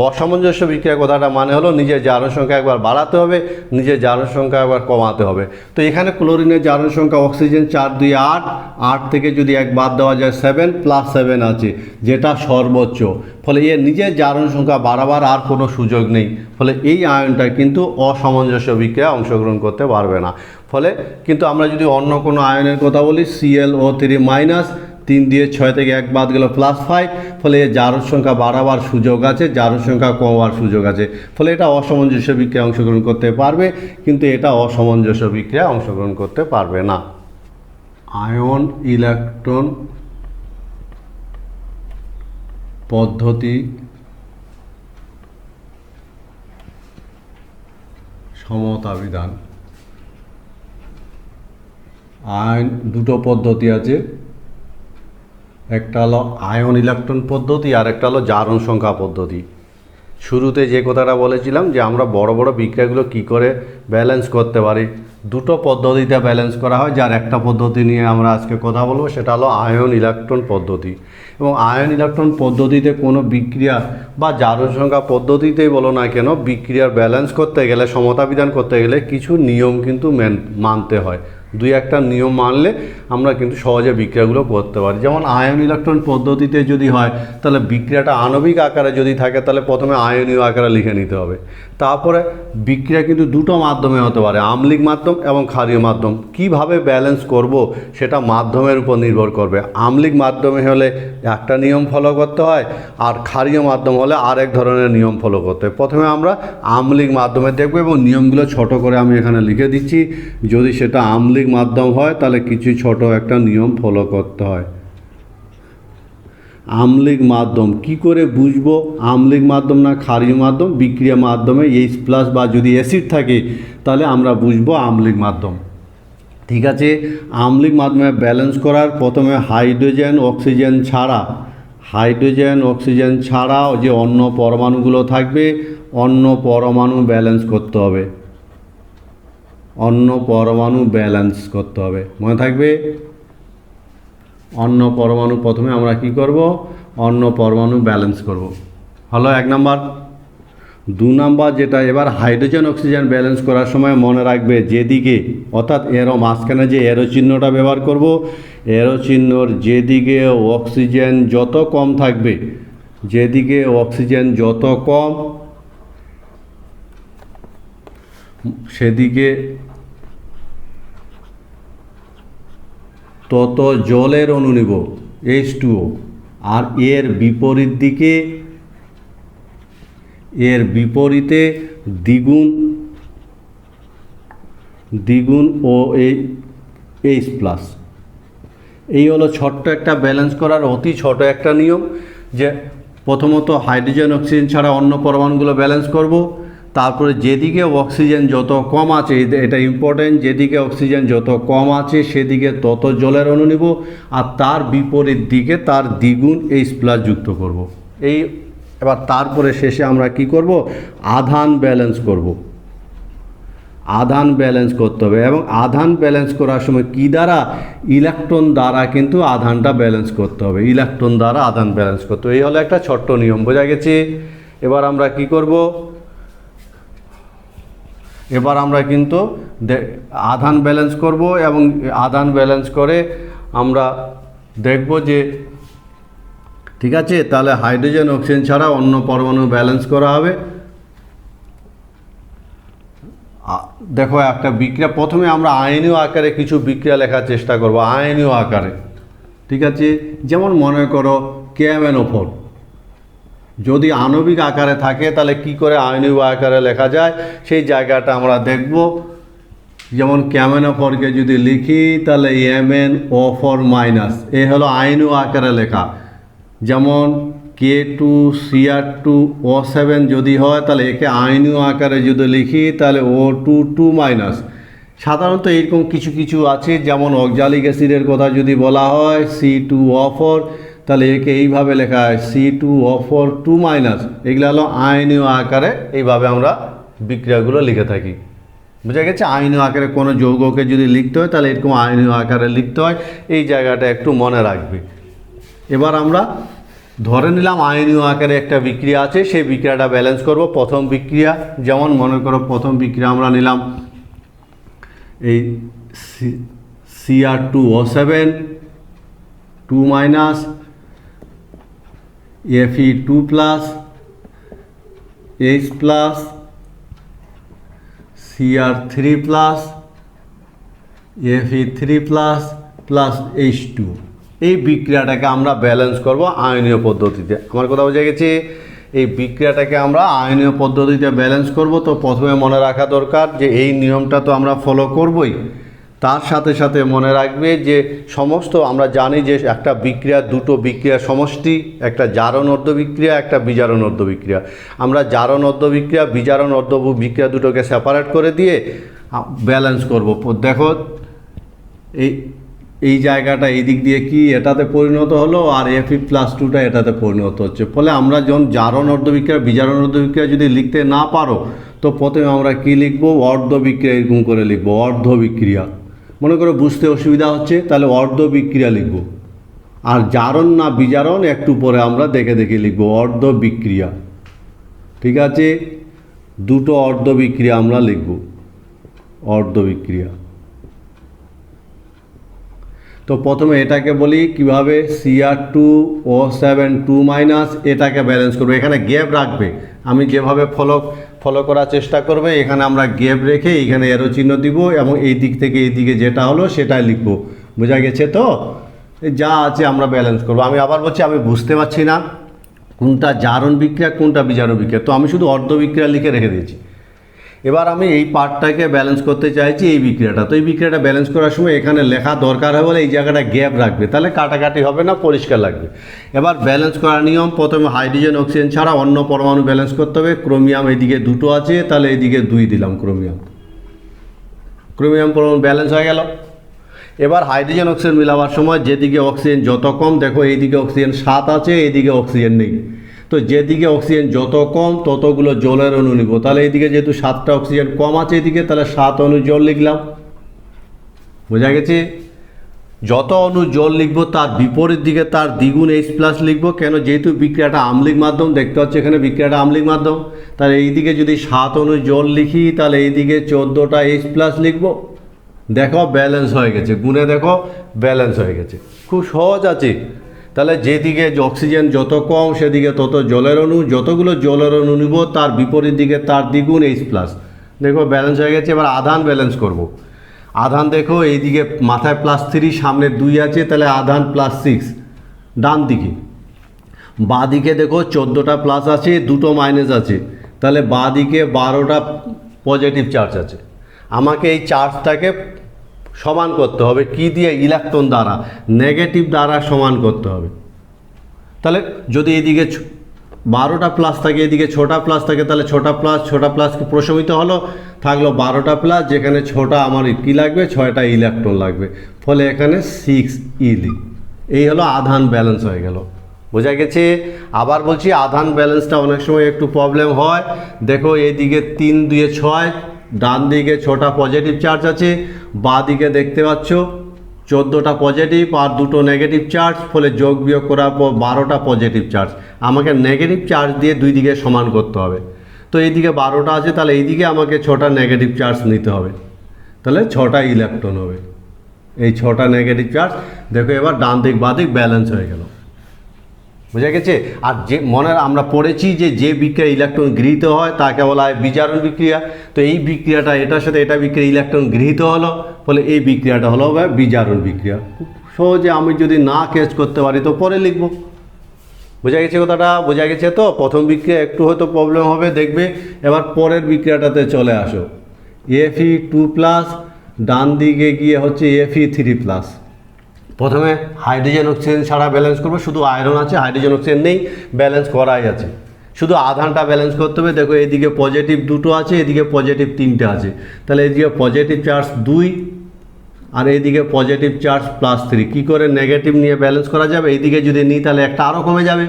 অসামঞ্জস্য বিক্রিয়া কথাটা মানে হলো নিজের জারণ সংখ্যা একবার বাড়াতে হবে, নিজের জারণ সংখ্যা একবার কমাতে হবে। তো এখানে ক্লোরিনের জারণ সংখ্যা অক্সিজেন 4 2 8, 8 থেকে যদি 1 বাদ দেওয়া যায় 7 +7 আছে, যেটা সর্বোচ্চ। ফলে এর নিজের জারণ সংখ্যা বাড়াবার আর কোনো সুযোগ নেই। ফলে এই আয়নটা কিন্তু অসামঞ্জস্য বিক্রিয়া অংশগ্রহণ করতে পারবে না। ফলে কিন্তু আমরা যদি অন্য কোনো আয়নের কথা বলি, ClO3-, 3 দিয়ে 6 থেকে 1 বাদ গেল +5, ফলে এর জারণ সংখ্যা বাড়াবার সুযোগ আছে, জারণ সংখ্যা কমাবার সুযোগ আছে। ফলে এটা অসামঞ্জস্য বিক্রিয়া অংশগ্রহণ করতে পারবে, কিন্তু এটা অসামঞ্জস্য বিক্রিয়া অংশগ্রহণ করতে পারবে না। আয়ন ইলেকট্রন পদ্ধতি সমতা বিধান। আয়ন দুটো পদ্ধতি আছে, একটা হলো আয়ন ইলেকট্রন পদ্ধতি আর একটা হলো জারণ সংখ্যা পদ্ধতি। শুরুতে যে কথাটা বলেছিলাম যে আমরা বড় বড় বিক্রিয়াগুলো কি করে ব্যালেন্স করতে পারি, দুটো পদ্ধতিতে ব্যালেন্স করা হয়, যার একটা পদ্ধতি নিয়ে আমরা আজকে কথা বলবো, সেটা হলো আয়ন ইলেকট্রন পদ্ধতি। এবং আয়ন ইলেকট্রন পদ্ধতিতে কোনো বিক্রিয়া বা জারণ সংখ্যা পদ্ধতিতেই বলো না কেন, বিক্রিয়ার ব্যালেন্স করতে গেলে, সমতা বিধান করতে গেলে কিছু নিয়ম কিন্তু মানতে হয়। 2-1টা নিয়ম মানলে আমরা কিন্তু সহজে বিক্রিয়াগুলো করতে পারি। যেমন আয়ন ইলেকট্রন পদ্ধতিতে যদি হয়, তাহলে বিক্রিয়াটা আণবিক আকারে যদি থাকে, তাহলে প্রথমে আয়নীয় আকারে লিখে নিতে হবে। তারপরে বিক্রিয়া কিন্তু দুটো মাধ্যমে হতে পারে, আম্লিক মাধ্যম এবং ক্ষারীয় মাধ্যম। কিভাবে ব্যালেন্স করব সেটা মাধ্যমের উপর নির্ভর করবে। আম্লিক মাধ্যমে হলে একটা নিয়ম ফলো করতে হয়, আর ক্ষারীয় মাধ্যম হলে আরেক ধরনের নিয়ম ফলো করতে হয়। প্রথমে আমরা আম্লিক মাধ্যমে দেখব এবং নিয়মগুলো ছোট করে আমি এখানে লিখে দিচ্ছি। যদি সেটা আম্লিক মাধ্যম হয়, তাহলে কিছু ছোট একটা নিয়ম ফলো করতে হয়। আম্লিক মাধ্যম কি করে বুঝবো আম্লিক মাধ্যম না ক্ষারীয় মাধ্যম? বিক্রিয়া মাধ্যমে H+ বা যদি অ্যাসিড থাকে, তাহলে আমরা বুঝবো আম্লিক মাধ্যম। ঠিক আছে, আম্লিক মাধ্যমে ব্যালেন্স করার প্রথমে হাইড্রোজেন অক্সিজেন ছাড়াও যে অন্য পরমাণুগুলো থাকবে, অন্য পরমাণু ব্যালেন্স করতে হবে, অন্য পরমাণু ব্যালেন্স করতে হবে। মনে থাকবে, অন্য পরমাণু প্রথমে আমরা কি করব, অন্য পরমাণু ব্যালেন্স করব। হলো 1 নাম্বার। 2 নাম্বার যেটা, এবার হাইড্রোজেন অক্সিজেন ব্যালেন্স করার সময় মনে রাখবে যেদিকে, অর্থাৎ এরো মাঝখানে যে এরো চিহ্নটা ব্যবহার করব, এরো চিহ্নর যেদিকে অক্সিজেন যত কম থাকবে, যেদিকে অক্সিজেন যত কম, সেদিকে তত জলের অণু নিব, H2O। আর এর বিপরীত দিকে, এর বিপরীতে দ্বিগুণ OH+। এই হলো ছোট্ট একটা ব্যালেন্স করার অতি ছোট একটা নিয়ম, যে প্রথমত হাইড্রোজেন অক্সিজেন ছাড়া অন্য পরমাণুগুলো ব্যালেন্স করব। তারপরে যেদিকে অক্সিজেন যত কম আছে, এটা ইম্পর্টেন্ট, যেদিকে অক্সিজেন যত কম আছে সেদিকে তত জলের অণু নিব, আর তার বিপরীত দিকে তার দ্বিগুণ H+ যুক্ত করব। এই এবার তারপরে শেষে আমরা কি করব, আধান ব্যালেন্স করব। আধান ব্যালেন্স করতে হবে, এবং আধান ব্যালেন্স করার সময় কি দ্বারা, ইলেকট্রন দ্বারা কিন্তু আধানটা ব্যালেন্স করতে হবে, ইলেকট্রন দ্বারা আধান ব্যালেন্স করতে হবে। এই হলো একটা ছোট্ট নিয়ম, বোঝা গেছে? এবার আমরা কি করব, এবার আমরা কিন্তু আধান ব্যালেন্স করব, এবং আধান ব্যালেন্স করে আমরা দেখব যে, ঠিক আছে, তাহলে হাইড্রোজেন অক্সিজেন ছাড়া অন্য পরমাণু ব্যালেন্স করা হবে। দেখো একটা বিক্রিয়া, প্রথমে আমরা আয়নীয় আকারে কিছু বিক্রিয়া লেখার চেষ্টা করব, আয়নীয় আকারে। ঠিক আছে, যেমন মনে করো KMnO4, যদি আণবিক আকারে থাকে তাহলে কি করে আয়নীয় আকারে লেখা যায় সেই জায়গাটা আমরা দেখব। যেমন ক্যামেনোফরকে যদি লিখি তাহলে MnO4- এ হলো আয়নীয় আকারে লেখা। যেমন K2Cr2O7 যদি হয় তাহলে একে আয়নীয় আকারে যদি লিখি তাহলে O2 সাধারণত এরকম কিছু কিছু আছে, যেমন অক্সালিক অ্যাসিডের কথা যদি বলা হয় C2O4 তাহলে একে এইভাবে লেখা হয় C2O4 এগুলো হলো আয়নীয় আকারে, এইভাবে আমরা বিক্রিয়াগুলো লিখে থাকি। বুঝা গেছে? আয়নীয় আকারে কোনো যৌগকে যদি লিখতে হয় তাহলে এরকম আয়নীয় আকারে লিখতে হয়, এই জায়গাটা একটু মনে রাখবে। এবার আমরা ধরে নিলাম আয়নীয় আকারে একটা বিক্রিয়া আছে, সেই বিক্রিয়াটা ব্যালেন্স করব। প্রথম বিক্রিয়া, যেমন মনে করো প্রথম বিক্রিয়া আমরা নিলাম এই Cr2O7 2- Fe2+, H+, Cr3+, Fe3+, H2। এই বিক্রিয়াটাকে আমরা ব্যালেন্স করব আয়নীয় পদ্ধতিতে। আমার কথা বোঝা গেছে? এই বিক্রিয়াটাকে আমরা আয়নীয় পদ্ধতিতে ব্যালেন্স করব। তো প্রথমে মনে রাখা দরকার যে এই নিয়মটা তো আমরা ফলো করবই, তার সাথে সাথে মনে রাখবে যে সমস্ত আমরা জানি যে একটা বিক্রিয়া দুটো বিক্রিয়ার সমষ্টি, একটা জারণ অর্ধ বিক্রিয়া, একটা বিজারণ অর্ধ বিক্রিয়া। আমরা জারণ অর্ধ বিক্রিয়া, বিজারণ অর্ধ বিক্রিয়া দুটোকে সেপারেট করে দিয়ে ব্যালেন্স করব। দেখো এই জায়গাটা এই দিক দিয়ে কি এটাতে পরিণত হলো, আর Fe+2টা এটাতে পরিণত হচ্ছে। ফলে আমরা যখন জারণ অর্ধ বিক্রিয়া, বিজারণ অর্ধ বিক্রিয়া যদি লিখতে না পারো তো প্রথমে আমরা কি লিখবো, অর্ধ বিক্রিয়া এরকম করে লিখবো, অর্ধ বিক্রিয়া। মনে করো বুঝতে অসুবিধা হচ্ছে তাহলে অর্ধ বিক্রিয়া লিখব, আর জারণ না বিজারণ একটু পরে আমরা দেখে দেখে লিখব, অর্ধ বিক্রিয়া। ঠিক আছে? দুটো অর্ধ বিক্রিয়া আমরা লিখব, অর্ধ বিক্রিয়া। তো প্রথমে এটাকে বলি কিভাবে, Cr2O7 2- এটাকে ব্যালেন্স করবে। এখানে গ্যাপ রাখবে, আমি যেভাবে ফলো করার চেষ্টা করবে, এখানে আমরা গ্যাপ রেখে এখানে এরো চিহ্ন দিব এবং এই দিক থেকে এই দিকে যেটা হলো সেটাই লিখব। বোঝা গেছে? তো যা আছে আমরা ব্যালেন্স করব। আমি আবার বলছি, আমি বুঝতে পারছি না কোনটা জারণ বিক্রিয়া কোনটা বিজারণ বিক্রিয়া, তো আমি শুধু অর্ধ বিক্রিয়া লিখে রেখে দিয়েছি। এবার আমি এই পার্টটাকে ব্যালেন্স করতে চাইছি, এই বিক্রিয়াটা। তো এই বিক্রিয়াটা ব্যালেন্স করার সময় এখানে লেখা দরকার হয় বলে এই জায়গাটা গ্যাপ রাখবে, তাহলে কাটাকাটি হবে না, পরিষ্কার লাগবে। এবার ব্যালেন্স করার নিয়ম, প্রথমে হাইড্রোজেন অক্সিজেন ছাড়া অন্য পরমাণু ব্যালেন্স করতে হবে। ক্রোমিয়াম এদিকে দুটো আছে, তাহলে এইদিকে 2 দিলাম ক্রোমিয়াম পরমাণু ব্যালেন্স হয়ে গেল। এবার হাইড্রোজেন অক্সিজেন মিলাবার সময় যেদিকে অক্সিজেন যত কম, দেখো এইদিকে অক্সিজেন 7 আছে, এইদিকে অক্সিজেন নেই। তো যেদিকে অক্সিজেন যত কম ততগুলো জলের অণু নিব। তাহলে এইদিকে যেহেতু 7টা অক্সিজেন কম আছে এদিকে, তাহলে 7 অণু জল লিখলাম। বোঝা গেছে? যত অণু জল লিখব তার বিপরীত দিকে তার দ্বিগুণ H+ লিখব। কেন? যেহেতু বিক্রিয়াটা আম্লিক মাধ্যম, দেখতে পাচ্ছি এখানে বিক্রিয়াটা আম্লিক মাধ্যম, তাহলে এইদিকে যদি 7 অণু জল লিখি তাহলে এইদিকে 14টা H+ লিখব। দেখো ব্যালেন্স হয়ে গেছে, গুণে দেখো ব্যালেন্স হয়ে গেছে। খুব সহজ আছে। তাহলে যেদিকে অক্সিজেন যত কম সেদিকে তত জলের অণু, যতগুলো জলের অণু নিব তার বিপরীত দিকে তার দ্বিগুণ H+। দেখো ব্যালেন্স হয়ে গেছে। এবার আধান ব্যালেন্স করব। আধান দেখো এইদিকে মাথায় +3, সামনে 2 আছে, তাহলে আধান +6 ডান দিকে। বাঁ দিকে দেখো 14টা প্লাস আছে, 2টো মাইনাস আছে, তাহলে বাঁ দিকে 12টা পজিটিভ চার্জ আছে। আমাকে এই চার্জটাকে সমান করতে হবে কি দিয়ে? ইলেকট্রন দ্বারা, নেগেটিভ দ্বারা সমান করতে হবে। তাহলে যদি এদিকে 12টা প্লাস থাকে, এদিকে 6টা প্লাস থাকে, তাহলে 6টা প্লাস কি প্রশমিত হলো, থাকলো 12টা প্লাস, যেখানে 6টা আমার কী লাগবে, 6টা ইলেকট্রন লাগবে। ফলে এখানে 6 এই হলো আধান ব্যালেন্স হয়ে গেল। বোঝা গেছে? আবার বলছি, আধান ব্যালেন্সটা অনেক সময় একটু প্রবলেম হয়। দেখো এইদিকে 3 2 6, ডান দিকে 6টা পজিটিভ চার্জ আছে, বাঁ দিকে দেখতে পাচ্ছ 14টা পজিটিভ আর 2টো নেগেটিভ চার্জ, ফলে যোগ বিয়োগ করার পর 12টা পজিটিভ চার্জ। আমাকে নেগেটিভ চার্জ দিয়ে দুই দিকে সমান করতে হবে। তো এইদিকে 12টা আছে, তাহলে এইদিকে আমাকে 6টা নেগেটিভ চার্জ নিতে হবে, তাহলে 6টা ইলেকট্রন হবে। এই 6টা নেগেটিভ চার্জ দেখো এবার ডান দিক বাঁ দিক ব্যালেন্স হয়ে গেল। বুঝা গেছে? আর যে আমরা পড়েছি যে বিক্রিয়া ইলেকট্রন গৃহীত হয় তাকে বলা হয় বিজারণ বিক্রিয়া। তো এই বিক্রিয়াটা এটার সাথে এটা বিক্রিয়া ইলেকট্রন গৃহীত হলো, ফলে এই বিক্রিয়াটা হলো বিজারণ বিক্রিয়া। খুব সহজে, আমি যদি না ক্যাচ করতে পারি তো পরে লিখব। বোঝা গেছে কথাটা? বোঝা গেছে তো? প্রথম বিক্রিয়া একটু হয়তো প্রবলেম হবে, দেখবে। এবার পরের বিক্রিয়াটাতে চলে আসো। Fe2+, ডান দিকে গিয়ে হচ্ছে Fe3+। প্রথমে হাইড্রোজেন অক্সিজেন ছাড়া ব্যালেন্স করবো, শুধু আয়রন আছে, হাইড্রোজেন অক্সিজেন নেই, ব্যালেন্স করাই আছে, শুধু আধানটা ব্যালেন্স করতে হবে। দেখো এদিকে পজিটিভ 2টো আছে, এদিকে পজিটিভ 3টে আছে, তাহলে এদিকে পজিটিভ চার্জ 2 আর এইদিকে পজিটিভ চার্জ +3। কী করে নেগেটিভ নিয়ে ব্যালেন্স করা যাবে? এইদিকে যদি নিই তাহলে একটা আরও কমে যাবে,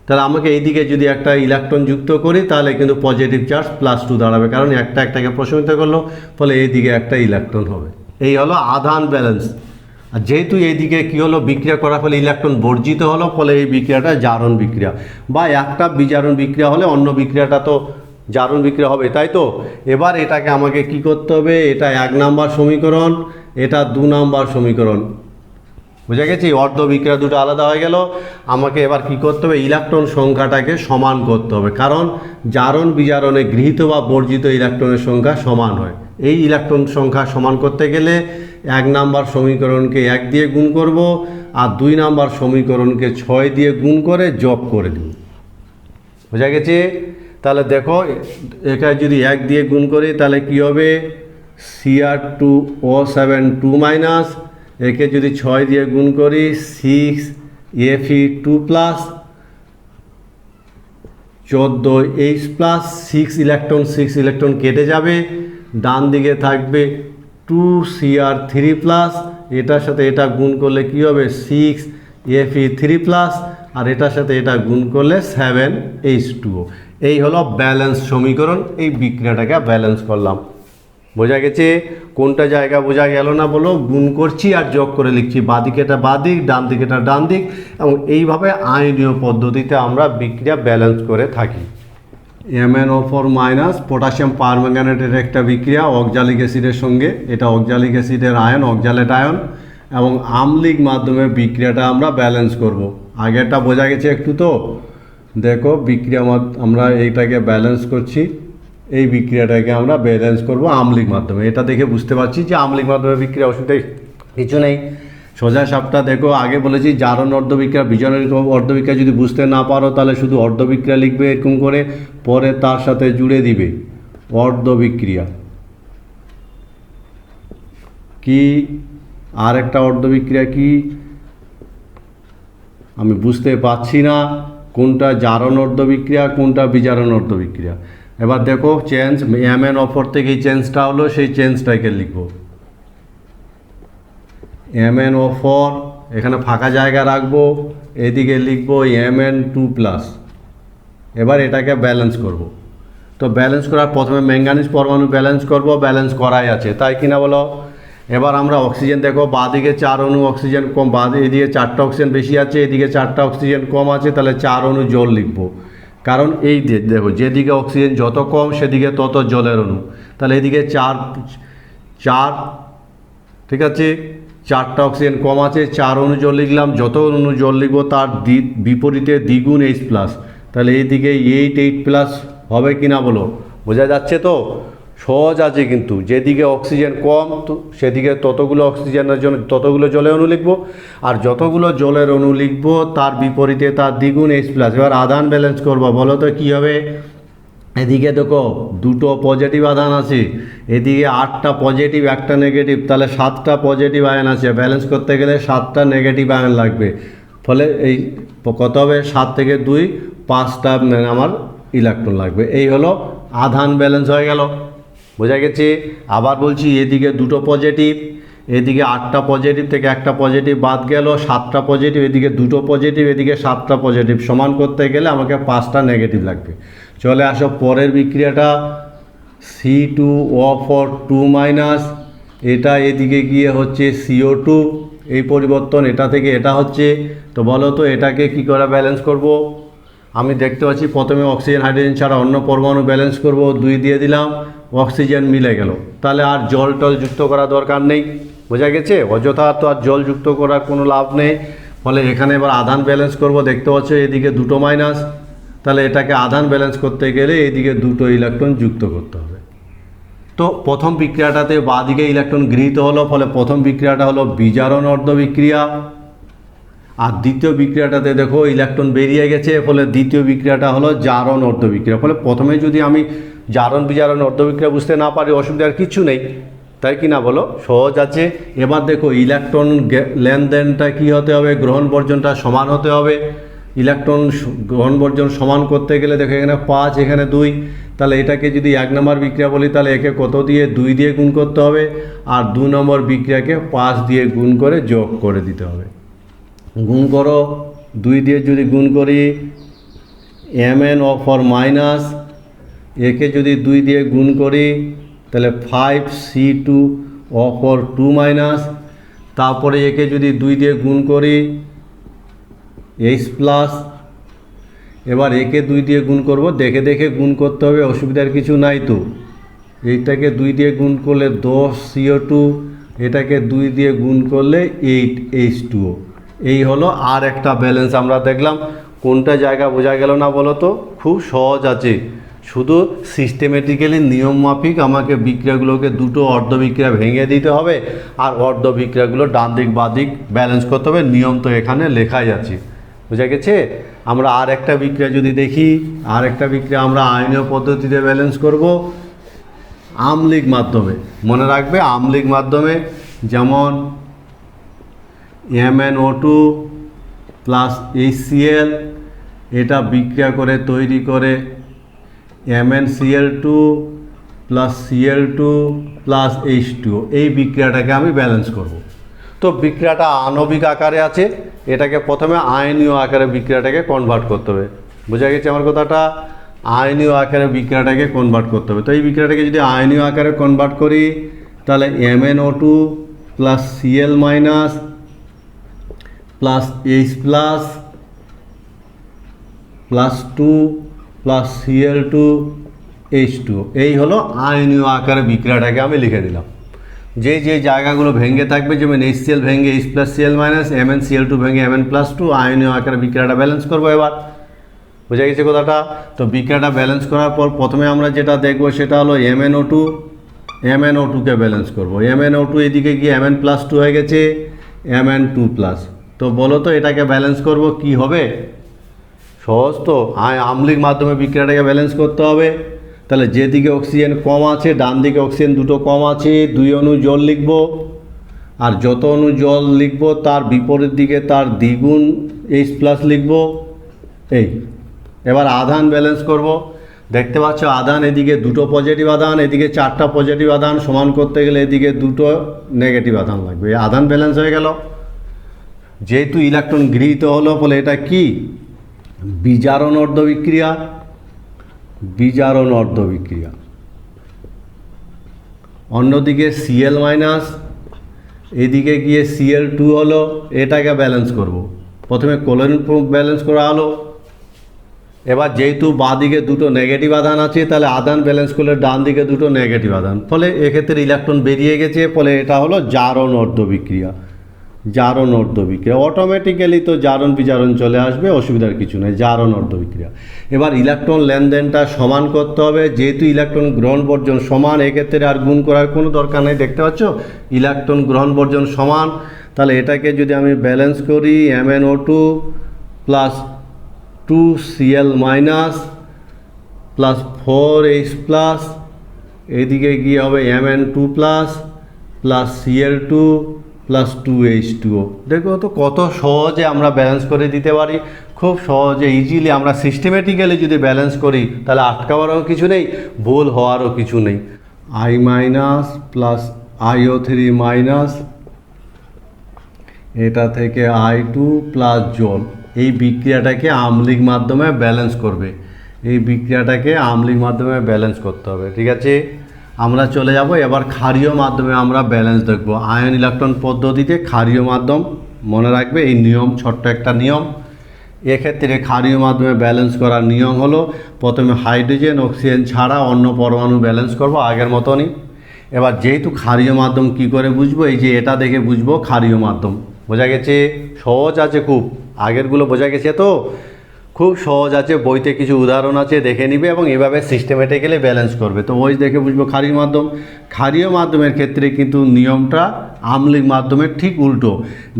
তাহলে আমাকে এইদিকে যদি একটা ইলেকট্রন যুক্ত করি তাহলে কিন্তু পজিটিভ চার্জ +2 দাঁড়াবে, কারণ একটাকে প্রশমিত করলো, ফলে এইদিকে একটা ইলেকট্রন হবে। এই হলো আধান ব্যালেন্স। আর যেহেতু এইদিকে কী হলো, বিক্রিয়া করার ফলে ইলেকট্রন বর্জিত হলো, ফলে এই বিক্রিয়াটা জারণ বিক্রিয়া, বা একটা বিজারণ বিক্রিয়া হলে অন্য বিক্রিয়াটা তো জারণ বিক্রিয়া হবে, তাই তো? এবার এটাকে আমাকে কি করতে হবে? এটা 1 নাম্বার সমীকরণ, এটা 2 নাম্বার সমীকরণ। বুঝা গেছি? অর্ধ বিক্রিয়া দুটো আলাদা হয়ে গেল। আমাকে এবার কি করতে হবে? ইলেকট্রন সংখ্যাটাকে সমান করতে হবে, কারণ জারণ বিজারণে গৃহীত বা বর্জিত ইলেকট্রনের সংখ্যা সমান হয়। এই ইলেকট্রন সংখ্যা সমান করতে গেলে 1 নাম্বার সমীকরণকে 1 দিয়ে গুণ করব, আর 2 নাম্বার সমীকরণকে 6 দিয়ে গুণ করে যোগ করে দেব। বুঝা গেছে? তাহলে দেখো এখানে যদি 1 দিয়ে গুণ করি তাহলে কি হবে? Cr2O7 2-, একে যদি 6 দিয়ে গুণ করি 6Fe2+, 14H+, 6 ইলেকট্রন কেটে যাবে, ডান দিকে থাকবে 2Cr3+, এটার সাথে এটা গুণ করলে কি হবে? 6Fe3+, আর এটার সাথে এটা গুণ করলে 7H2O। এই হলো ব্যালেন্স সমীকরণ। এই বিক্রিয়াটাকে ব্যালেন্স করলাম। বোঝা গেছে? কোনটা জায়গা বোঝা গেল না বলো? গুণ করছি আর যোগ করে লিখছি, বাঁদিকেটা বাঁদিক, ডান দিকেটা ডান দিক, এবং এইভাবে আয়নীয় পদ্ধতিতে আমরা বিক্রিয়া ব্যালেন্স করে থাকি। MnO4- পটাশিয়াম পারম্যাঙ্গানেটের একটা বিক্রিয়া অক্সালিক অ্যাসিডের সঙ্গে, এটা অক্সালিক অ্যাসিডের আয়ন, অক্সালেট আয়ন, এবং আম্লিক মাধ্যমে বিক্রিয়াটা আমরা ব্যালেন্স করব। আগেরটা বোঝা গেছে একটু তো? দেখো বিক্রিয়া আমরা এইটাকে ব্যালেন্স করছি, এই বিক্রিয়াটাকে আমরা ব্যালেন্স করব আম্লিক মাধ্যমে। এটা দেখে বুঝতে পারছি যে আম্লিক মাধ্যমে বিক্রিয়া, অসুবিধা কিছু নেই। সোজা সাপটা দেখো, আগে বলেছি জারণ অর্ধবিক্রিয়া, বিজারণ অর্ধবিক্রিয়া যদি বুঝতে না পারো তাহলে শুধু অর্ধবিক্রিয়া লিখবে এরকম করে, পরে তার সাথে জুড়ে দিবে অর্ধবিক্রিয়া কি, আর একটা অর্ধবিক্রিয়া কি আমি বুঝতে পারছি না, কোনটা জারণ অর্ধবিক্রিয়া কোনটা বিজারণ অর্ধবিক্রিয়া। এবার দেখো চেঞ্জ, MnO4 থেকে এই চেঞ্জটা হলো, সেই চেঞ্জটাকে লিখব MnO4, এখানে ফাঁকা জায়গা রাখবো, এদিকে লিখব Mn2+। এবার এটাকে ব্যালেন্স করব। তো ব্যালেন্স করার প্রথমে ম্যাঙ্গানিজ পরমাণু ব্যালেন্স করব, ব্যালেন্স করাই আছে, তাই কিনা বলো? এবার আমরা অক্সিজেন দেখো, বাঁদিকে 4 অণু অক্সিজেন কম, এদিকে 4টা অক্সিজেন বেশি আছে, এদিকে 4টা অক্সিজেন কম আছে, তাহলে 4 অণু জল লিখব। কারণ এই দেখো যেদিকে অক্সিজেন যত কম সেদিকে তত জলের অণু, তাহলে এদিকে 4, ঠিক আছে, 4টা অক্সিজেন কম আছে, 4 অণু জল লিখলাম। যত অণু জল লিখব তার বিপরীতে দ্বিগুণ H+, তাহলে এইদিকে 8H+ হবে কিনা বলো? বোঝা যাচ্ছে তো? সহজ আছে কিন্তু, যেদিকে অক্সিজেন কম তো সেদিকে ততগুলো অক্সিজেনের জন্য ততগুলো জলের অণু লিখব, আর যতগুলো জলের অণু লিখব তার বিপরীতে তার দ্বিগুণ H+। এবার আধান ব্যালেন্স করবো, বলো তো কী হবে? এদিকে দেখো 2টো পজিটিভ আধান আছে, এদিকে 8টা পজিটিভ 1টা নেগেটিভ, তাহলে 7টা পজিটিভ আয়ন আছে, ব্যালেন্স করতে গেলে 7টা নেগেটিভ আয়ন লাগবে, ফলে এই কত হবে? 7 থেকে 2 5টা আমার ইলেকট্রন লাগবে। এই হলো আধান ব্যালেন্স হয়ে গেল। বোঝা গেছে? আবার বলছি, এদিকে 2টো পজিটিভ, এদিকে 8টা পজিটিভ থেকে 1টা পজিটিভ বাদ গেল, 7টা পজিটিভ, এদিকে 2টো পজিটিভ, এদিকে 7টা পজিটিভ, সমান করতে গেলে আমাকে 5টা নেগেটিভ লাগবে। চলে আসো পরের বিক্রিয়াটা, C2O4 2-, এটা এদিকে গিয়ে হচ্ছে CO2, এই পরিবর্তন এটা থেকে এটা হচ্ছে। তো বলো তো এটাকে কি করে ব্যালেন্স করব? আমি দেখতে পাচ্ছি প্রথমে অক্সিজেন হাইড্রোজেন ছাড়া অন্য পরমাণু ব্যালেন্স করব, 2 দিয়ে দিলাম, অক্সিজেন মিলে গেল, তাহলে আর জল টল যুক্ত করা দরকার নেই। বোঝা গেছে? অযথা তো আর জল যুক্ত করার কোনো লাভ নেই, ফলে এখানে এবার আধান ব্যালেন্স করব। দেখতে পাচ্ছ এদিকে 2টো মাইনাস, তাহলে এটাকে আধান ব্যালেন্স করতে গেলে এদিকে 2টো ইলেকট্রন যুক্ত করতে হবে। তো প্রথম বিক্রিয়াটাতে বাঁদিকে ইলেকট্রন গৃহীত হলো, ফলে প্রথম বিক্রিয়াটা হলো বিজারণ অর্ধবিক্রিয়া, আর দ্বিতীয় বিক্রিয়াটাতে দেখো ইলেকট্রন বেরিয়ে গেছে, ফলে দ্বিতীয় বিক্রিয়াটা হলো জারণ অর্ধ বিক্রিয়া। ফলে প্রথমে যদি আমি জারণ বিজারণ অর্ধ বিক্রিয়া বুঝতে না পারি অসুবিধার কিছু নেই, তাই কি না বলো, সহজ আছে। এবার দেখো ইলেকট্রন লেনদেনটা কি হতে হবে, গ্রহণ বর্জনটা সমান হতে হবে। ইলেকট্রন গ্রহণ বর্জন সমান করতে গেলে দেখো এখানে 5 এখানে 2, তাহলে এটাকে যদি 1 নম্বর বিক্রিয়া বলি তাহলে একে কত দিয়ে 2 দিয়ে গুণ করতে হবে, আর 2 নম্বর বিক্রিয়াকে 5 দিয়ে গুণ করে যোগ করে দিতে হবে। গুণ করো, 2 দিয়ে যদি গুণ করি mn ফর মাইনাস, একে যদি 2 দিয়ে গুণ করি তাহলে 5c2 ফর 2 মাইনাস, তারপরে একে যদি 2 দিয়ে গুণ করি h প্লাস। এবার একে 2 দিয়ে গুণ করব, দেখে দেখে গুণ করতে হবে, অসুবিধার কিছু নাই তো। এইটাকে 2 দিয়ে গুণ করলে 10CO2, এটাকে 2 দিয়ে গুণ করলে 8H2O। এই হলো আর একটা ব্যালেন্স আমরা দেখলাম। কোনটা জায়গা বোঝা গেল না বলো তো? খুব সহজ আছে, শুধু সিস্টেমেটিক্যালি নিয়ম মাফিক আমাকে বিক্রিয়াগুলোকে দুটো অর্ধ বিক্রিয়া ভেঙে দিতে হবে, আর অর্ধ বিক্রিয়াগুলো ডান দিক বাঁ দিক ব্যালেন্স করতে হবে। নিয়ম তো এখানে লেখাই আছে, বোঝা গেছে। আমরা আর একটা বিক্রিয়া যদি দেখি, আর একটা বিক্রিয়া আমরা আয়নীয় পদ্ধতিতে ব্যালেন্স করব আম্লিক মাধ্যমে। মনে রাখবে আম্লিক মাধ্যমে, যেমন MnO2 প্লাস HCl, এটা বিক্রিয়া করে তৈরি করে MnCl2 plus Cl2 plus H2O। এই বিক্রিয়াটাকে আমি ব্যালেন্স করব। তো বিক্রিয়াটা আণবিক আকারে আছে, এটাকে প্রথমে আয়নীয় আকারে বিক্রিয়াটাকে কনভার্ট করতে হবে। বোঝা গেছে আমার কথাটা? আয়নীয় আকারে বিক্রিয়াটাকে কনভার্ট করতে হবে। তো এই বিক্রিয়াটাকে যদি আয়নীয় আকারে কনভার্ট করি তাহলে MnO2 plus Cl minus plus H plus plus 2 plus Cl2 H2O, এই হলো আয়নীয় আকারে বিক্রিয়াটাকে আমি লিখে দিলাম। যে যে জায়গাগুলো ভেঙে থাকবে, যেমন HCl ভেঙে H plus Cl minus, MnCl2 ভেঙে Mn প্লাস 2, আয়নীয় আকারে বিক্রিয়াটা ব্যালেন্স করবো। এবার বোঝা গেছে কথাটা? তো বিক্রিয়াটা ব্যালেন্স করার পর প্রথমে আমরা যেটা দেখবো সেটা হলো MnO2কে ব্যালেন্স করবো। MnO2 এদিকে গিয়ে Mn প্লাস 2 হয়ে গেছে, Mn2 প্লাস। তো বলো তো এটাকে ব্যালেন্স করব কি হবে? সহজ তো, আম্লিক মাধ্যমে বিক্রিয়াটাকে ব্যালেন্স করতে হবে। তাহলে যেদিকে অক্সিজেন কম আছে ডান দিকে অক্সিজেন দুটো কম আছে, 2 অণু জল লিখব, আর যত অণু জল লিখব তার বিপরীত দিকে তার দ্বিগুণ H প্লাস লিখব। এই এবার আধান ব্যালেন্স করব। দেখতে পাচ্ছ আধান, এদিকে দুটো পজিটিভ আধান, এদিকে 4টা পজিটিভ আধান, সমান করতে গেলে এদিকে দুটো নেগেটিভ আধান লাগবে। এই আধান ব্যালেন্স হয়ে গেল। যেহেতু ইলেকট্রন গৃহীত হলো বলে এটা কি বিজারণ অর্ধ বিক্রিয়া, বিজারণ অর্ধ বিক্রিয়া। অন্যদিকে Cl মাইনাস, এদিকে গিয়ে Cl2 হলো, এটাকে ব্যালেন্স করব। প্রথমে ক্লোরিন ব্যালেন্স করা হলো। এবার যেহেতু বাঁ দিকে দুটো নেগেটিভ আধান আছে, তাহলে আধান ব্যালেন্স করলে ডান দিকে দুটো নেগেটিভ আধান, ফলে এক্ষেত্রে ইলেকট্রন বেরিয়ে গেছে, ফলে এটা হলো জারণ অর্ধ বিক্রিয়া। জারণ অর্ধ বিক্রিয়া অটোমেটিক্যালি তো জারণ বিজারণ চলে আসবে, অসুবিধার কিছু নেই, জারণ অর্ধ বিক্রিয়া। এবার ইলেকট্রন লেনদেনটা সমান করতে হবে। যেহেতু ইলেকট্রন গ্রহণ বর্জন সমান, এক্ষেত্রে আর গুণ করার কোনো দরকার নেই। দেখতে পাচ্ছ ইলেকট্রন গ্রহণ বর্জন সমান, তাহলে এটাকে যদি আমি ব্যালেন্স করি MnO2 plus 2Cl minus plus 4H plus, এদিকে গিয়ে হবে Mn2 plus plus Cl2 plus 2H2O। দেখো তো কত সহজে আমরা ব্যালেন্স করে দিতে পারি, খুব সহজে ইজিলি। আমরা সিস্টেমেটিক্যালি যদি ব্যালেন্স করি তাহলে আটকাবারও কিছু নেই, ভুল হওয়ারও কিছু নেই। I minus plus IO3 minus, এটা থেকে I2 প্লাস জল, এই বিক্রিয়াটাকে আম্লিক মাধ্যমে ব্যালেন্স করবে। এই বিক্রিয়াটাকে আম্লিক মাধ্যমে ব্যালেন্স করতে হবে, ঠিক আছে। আমরা চলে যাব এবার ক্ষারীয় মাধ্যমে আমরা ব্যালেন্স দেখব। আয়ন ইলেকট্রন পদ্ধতিতে ক্ষারীয় মাধ্যম, মনে রাখবে এই নিয়ম, ছোট্ট একটা নিয়ম। এক্ষেত্রে ক্ষারীয় মাধ্যমে ব্যালেন্স করার নিয়ম হলো প্রথমে হাইড্রোজেন অক্সিজেন ছাড়া অন্য পরমাণু ব্যালেন্স করব আগের মতনই। এবার যেহেতু ক্ষারীয় মাধ্যম কি করে বুঝবো, এই যে এটা দেখে বুঝবো ক্ষারীয় মাধ্যম। বোঝা গেছে? সহজ আছে খুব, আগেরগুলো বোঝা গেছে তো। খুব সহজ আছে, বইতে কিছু উদাহরণ আছে, দেখে নিবে এবং এভাবে সিস্টেমেটিক্যালি ব্যালেন্স করবে। তো ওই দেখে বুঝবো ক্ষারীয় মাধ্যম। ক্ষারীয় মাধ্যমের ক্ষেত্রে কিন্তু নিয়মটা আম্লিক মাধ্যমের ঠিক উল্টো।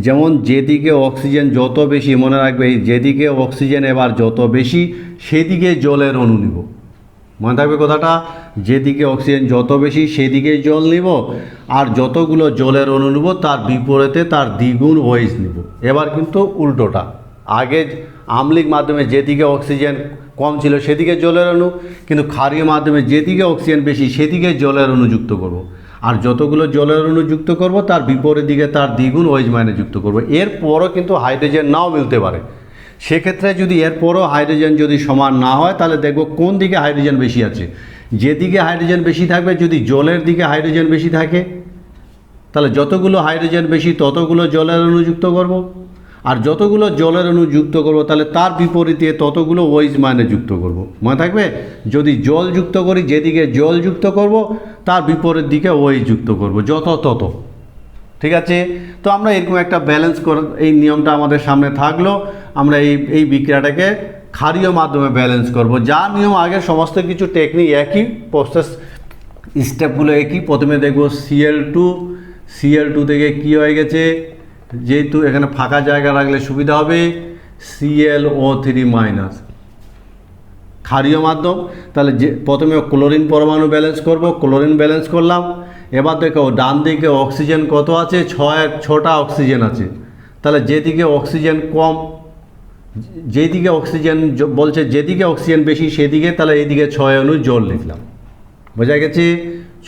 যেমন যেদিকে অক্সিজেন যত বেশি, মনে রাখবে এই যেদিকে অক্সিজেন এবার যত বেশি সেদিকে জলের অণু নিব। মনে থাকবে কথাটা, যেদিকে অক্সিজেন যত বেশি সেদিকে জল নিব, আর যতগুলো জলের অণু নিব তার বিপরীতে তার দ্বিগুণ ওয়েজ নিব। এবার কিন্তু উল্টোটা, আগে আম্লিক মাধ্যমে যেদিকে অক্সিজেন কম ছিল সেদিকে জলের অণু, কিন্তু ক্ষারীয় মাধ্যমে যেদিকে অক্সিজেন বেশি সেদিকে জলের অণু যুক্ত করব, আর যতগুলো জলের অণু যুক্ত করব তার বিপরীত দিকে তার দ্বিগুণ ওয়েজ মাইনে যুক্ত করব। এরপরও কিন্তু হাইড্রোজেন নাও মিলতে পারে। সেক্ষেত্রে যদি এরপরও হাইড্রোজেন যদি সমান না হয় তাহলে দেখব কোন দিকে হাইড্রোজেন বেশি আছে। যেদিকে হাইড্রোজেন বেশি থাকবে, যদি জলের দিকে হাইড্রোজেন বেশি থাকে তাহলে যতগুলো হাইড্রোজেন বেশি ততগুলো জলের অণু যুক্ত করব, আর যতগুলো জলের অণু যুক্ত করব তাহলে তার বিপরীতে ততগুলো ওয়েজ মানে যুক্ত করব। মনে থাকবে, যদি জল যুক্ত করি যেদিকে জল যুক্ত করব তার বিপরীত দিকে ওয়েজ যুক্ত করব, যত তত। ঠিক আছে, তো আমরা এরকম একটা ব্যালেন্স এই নিয়মটা আমাদের সামনে থাকলো। আমরা এই বিক্রিয়াটাকে ক্ষারীয় মাধ্যমে ব্যালেন্স করব। যা নিয়ম আগে সমস্ত কিছু টেকনিক একই, প্রসেস স্টেপগুলো একই। প্রথমে দেখব Cl2 থেকে কি হয়ে গেছে, যেহেতু এখানে ফাঁকা জায়গা রাখলে সুবিধা হবে, ClO3-। ক্ষারীয় মাধ্যম, তাহলে যে প্রথমে ক্লোরিন পরমাণু ব্যালেন্স করব, ক্লোরিন ব্যালেন্স করলাম। এবার দেখো ডান দিকে অক্সিজেন কত আছে, 6টা অক্সিজেন আছে। তাহলে যেদিকে অক্সিজেন কম, যেদিকে অক্সিজেন বলছে যেদিকে অক্সিজেন বেশি সেদিকে, তাহলে এইদিকে 6 অণু জল লিখলাম। বোঝা গেছে,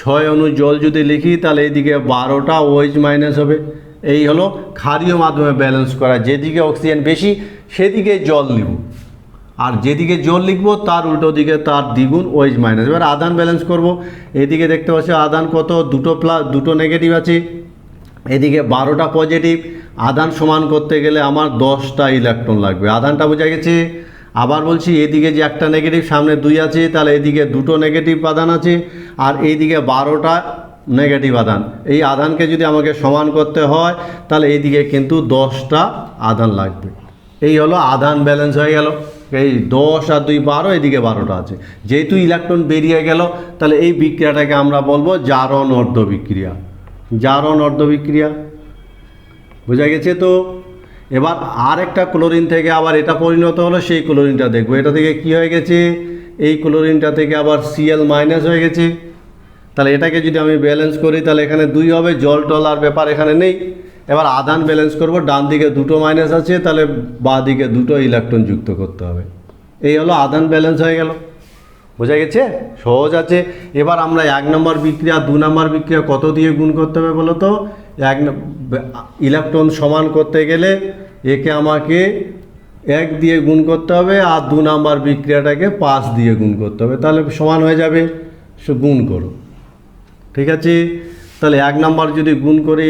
6 অণু জল যদি লিখি তাহলে এইদিকে 12টা ওয়েজ মাইনাস হবে। এই হলো ক্ষারীয় মাধ্যমে ব্যালেন্স করা, যেদিকে অক্সিজেন বেশি সেদিকে জল লিখব, আর যেদিকে জল লিখব তার উল্টো দিকে তার দ্বিগুণ ওয়েজ মাইনাস। এবার আধান ব্যালেন্স করব। এদিকে দেখতে পাচ্ছি আধান কত, দুটো নেগেটিভ আছে, এদিকে 12টা পজিটিভ। আধান সমান করতে গেলে আমার 10টা ইলেকট্রন লাগবে। আধানটা বোঝা গেছে। আবার বলছি, এদিকে যে একটা নেগেটিভ সামনে 2 আছে, তাহলে এদিকে 2টো নেগেটিভ আধান আছে, আর এইদিকে 12টা নেগেটিভ আধান। এই আধানকে যদি আমাকে সমান করতে হয় তাহলে এইদিকে কিন্তু 10টা আধান লাগবে। এই হলো আধান ব্যালেন্স হয়ে গেল। এই 10 আর 2 12, এদিকে 12টা আছে। যেহেতু ইলেকট্রন বেরিয়ে গেল তাহলে এই বিক্রিয়াটাকে আমরা বলবো জারণ অর্ধ বিক্রিয়া। জারণ অর্ধ বিক্রিয়া, বোঝা গেছে তো। এবার আর একটা ক্লোরিন থেকে আবার এটা পরিণত হলো, সেই ক্লোরিনটা দেখবো। এটা থেকে কি হয়ে গেছে, এই ক্লোরিনটা থেকে আবার Cl- হয়ে গেছে। তাহলে এটাকে যদি আমি ব্যালেন্স করি তাহলে এখানে 2 হবে, জল টল আর ব্যাপার এখানে নেই। এবার আধান ব্যালেন্স করব, ডান দিকে 2টো মাইনাস আছে, তাহলে বাঁ দিকে 2টো ইলেকট্রন যুক্ত করতে হবে। এই হলো আধান ব্যালেন্স হয়ে গেল। বোঝা গেছে, সহজ আছে। এবার আমরা 1 নম্বর বিক্রিয়া 2 নম্বর বিক্রিয়া কত দিয়ে গুণ করতে হবে বলো তো। ইলেকট্রন সমান করতে গেলে একে আমাকে 1 দিয়ে গুণ করতে হবে, আর 2 নম্বর বিক্রিয়াটাকে 5 দিয়ে গুণ করতে হবে, তাহলে সমান হয়ে যাবে। গুণ করো, ঠিক আছে। তাহলে 1 নম্বর যদি গুণ করি,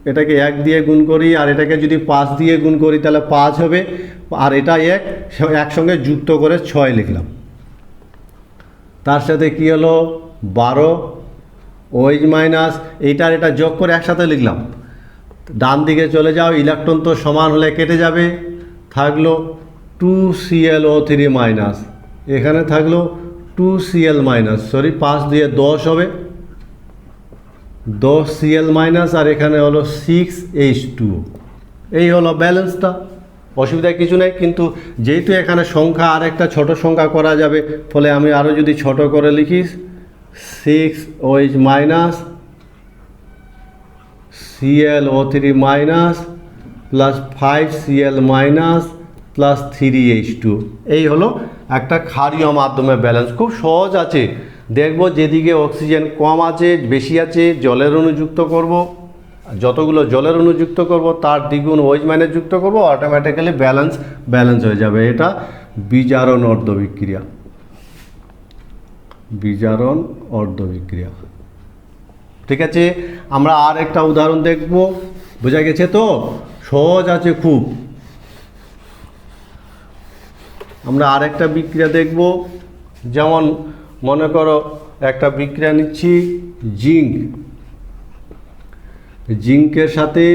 এটাকে 1 দিয়ে গুণ করি, আর এটাকে যদি 5 দিয়ে গুণ করি তাহলে 5 হবে, আর এটা একসঙ্গে যুক্ত করে 6 লিখলাম। তার সাথে কি হলো 12 ওয়েজ মাইনাস, এইটার এটা যোগ করে একসাথে লিখলাম। ডান দিকে চলে যাও, ইলেকট্রন তো সমান হলে কেটে যাবে, থাকলো 2ClO3-। এখানে থাকলো 2Cl-, সরি 5 দিয়ে 10 হবে, 10Cl-, আর এখানে হলো 6H2। এই হলো ব্যালেন্সটা, অসুবিধা কিছু নেই। কিন্তু যেহেতু এখানে সংখ্যা আর একটা ছোট সংখ্যা করা যাবে, ফলে আমি আরও যদি ছোট করে লিখি 6OH- ClO3- plus 5Cl- plus 3H2। এই হলো একটা ক্ষারীয় মাধ্যমে ব্যালেন্স। খুব সহজ আছে। দেখব যেদিকে অক্সিজেন কম আছে বেশি আছে জলের অণু যুক্ত করব, যতগুলো জলের অণু যুক্ত করব তার দ্বিগুণ ওয়েজ মাইনাস যুক্ত করব, অটোমেটিক্যালি ব্যালেন্স হয়ে যাবে। এটা বিজারণ অর্ধ বিক্রিয়া। বিজারণ অর্ধ বিক্রিয়া, ঠিক আছে। আমরা আর একটা উদাহরণ দেখব। বোঝা গেছে তো, সহজ আছে খুব। আমরা আর একটা বিক্রিয়া দেখব। যেমন মনে করো একটা বিক্রিয়া নিচ্ছি জিঙ্কের সাথে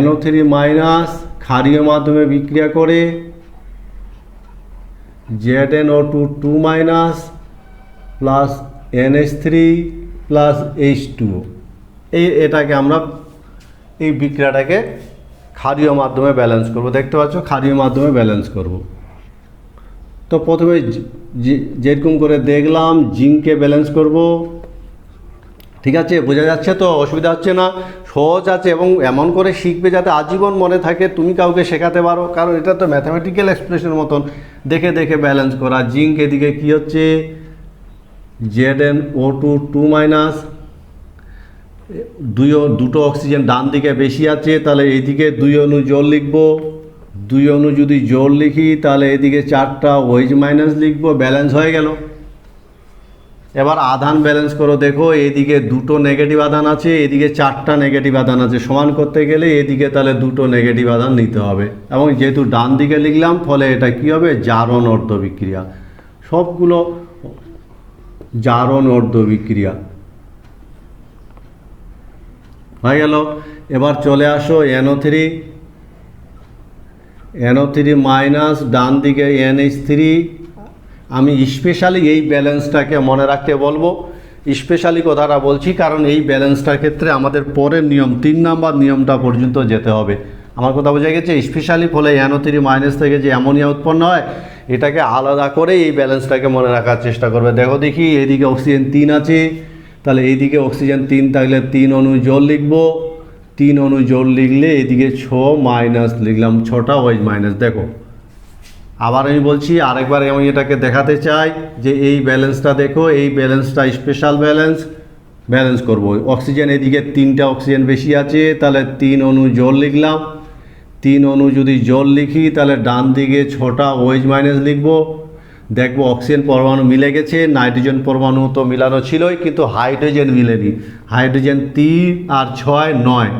NO3- ক্ষারীয় মাধ্যমে বিক্রিয়া করে ZnO2 2 minus plus NH3 plus H2O। এটাকে আমরা এই বিক্রিয়াটাকে ক্ষারীয় মাধ্যমে ব্যালেন্স করব। দেখতে পাচ্ছ ক্ষারীয় মাধ্যমে ব্যালেন্স করব। তো প্রথমে যেরকম করে দেখলাম জিঙ্ককে ব্যালেন্স করব। ঠিক আছে, বোঝা যাচ্ছে তো? অসুবিধা হচ্ছে না? সহজ আছে এবং এমন করে শিখবে যাতে আজীবন মনে থাকে, তুমি কাউকে শেখাতে পারো, কারণ এটা তো ম্যাথামেটিক্যাল এক্সপ্রেশনের মতন দেখে দেখে ব্যালেন্স করা। জিঙ্ক এদিকে কি হচ্ছে ZnO2 2 মাইনাস, দুটো অক্সিজেন ডান দিকে বেশি আছে, তাহলে এইদিকে 2 অণু জল লিখব। 2 অণু যদি জল লিখি তাহলে এদিকে 4টা OH মাইনাস লিখব, ব্যালেন্স হয়ে গেল। এবার আধান ব্যালেন্স করো, দেখো এদিকে 2টো নেগেটিভ আধান আছে, এদিকে 4টা নেগেটিভ আধান আছে, সমান করতে গেলে এদিকে তাহলে 2টো নেগেটিভ আধান নিতে হবে। এবং যেহেতু ডান দিকে লিখলাম ফলে এটা কি হবে জারণ অর্ধ বিক্রিয়া, সবগুলো জারণ অর্ধ বিক্রিয়া হয়ে গেল। এবার চলে আসো NO3 মাইনাস, ডান দিকে NH3। আমি স্পেশালি এই ব্যালেন্সটাকে মনে রাখতে বলবো। স্পেশালি কথাটা বলছি কারণ এই ব্যালেন্সটার ক্ষেত্রে আমাদের পরের নিয়ম 3 নাম্বার নিয়মটা পর্যন্ত যেতে হবে। আমার কথা বোঝা গেছে? স্পেশালি ফলে NO3 মাইনাস থেকে যে অ্যামোনিয়া উৎপন্ন হয় এটাকে আলাদা করে এই ব্যালেন্সটাকে মনে রাখার চেষ্টা করবে। দেখো দেখি এদিকে অক্সিজেন 3 আছে, তাহলে এইদিকে অক্সিজেন 3 থাকলে 3 অণু জল লিখব। 3 অণু জল লিখলে এদিকে 6 মাইনাস লিখলাম, 6টা OH মাইনাস। দেখো আবার আমি বলছি, আরেকবার আমি এটাকে দেখাতে চাই যে এই ব্যালেন্সটা দেখো, এই ব্যালেন্সটা স্পেশাল ব্যালেন্স করব। অক্সিজেন এদিকে 3টা অক্সিজেন বেশি আছে, তাহলে 3 অণু জল লিখলাম। 3 অণু যদি জল লিখি তাহলে ডান দিকে 6টা OH মাইনাস লিখব। দেখবো অক্সিজেন পরমাণু মিলে গেছে, নাইট্রোজেন পরমাণু তো মিলানো ছিলই, কিন্তু হাইড্রোজেন মিলেনি। হাইড্রোজেন 3 আর 6 9,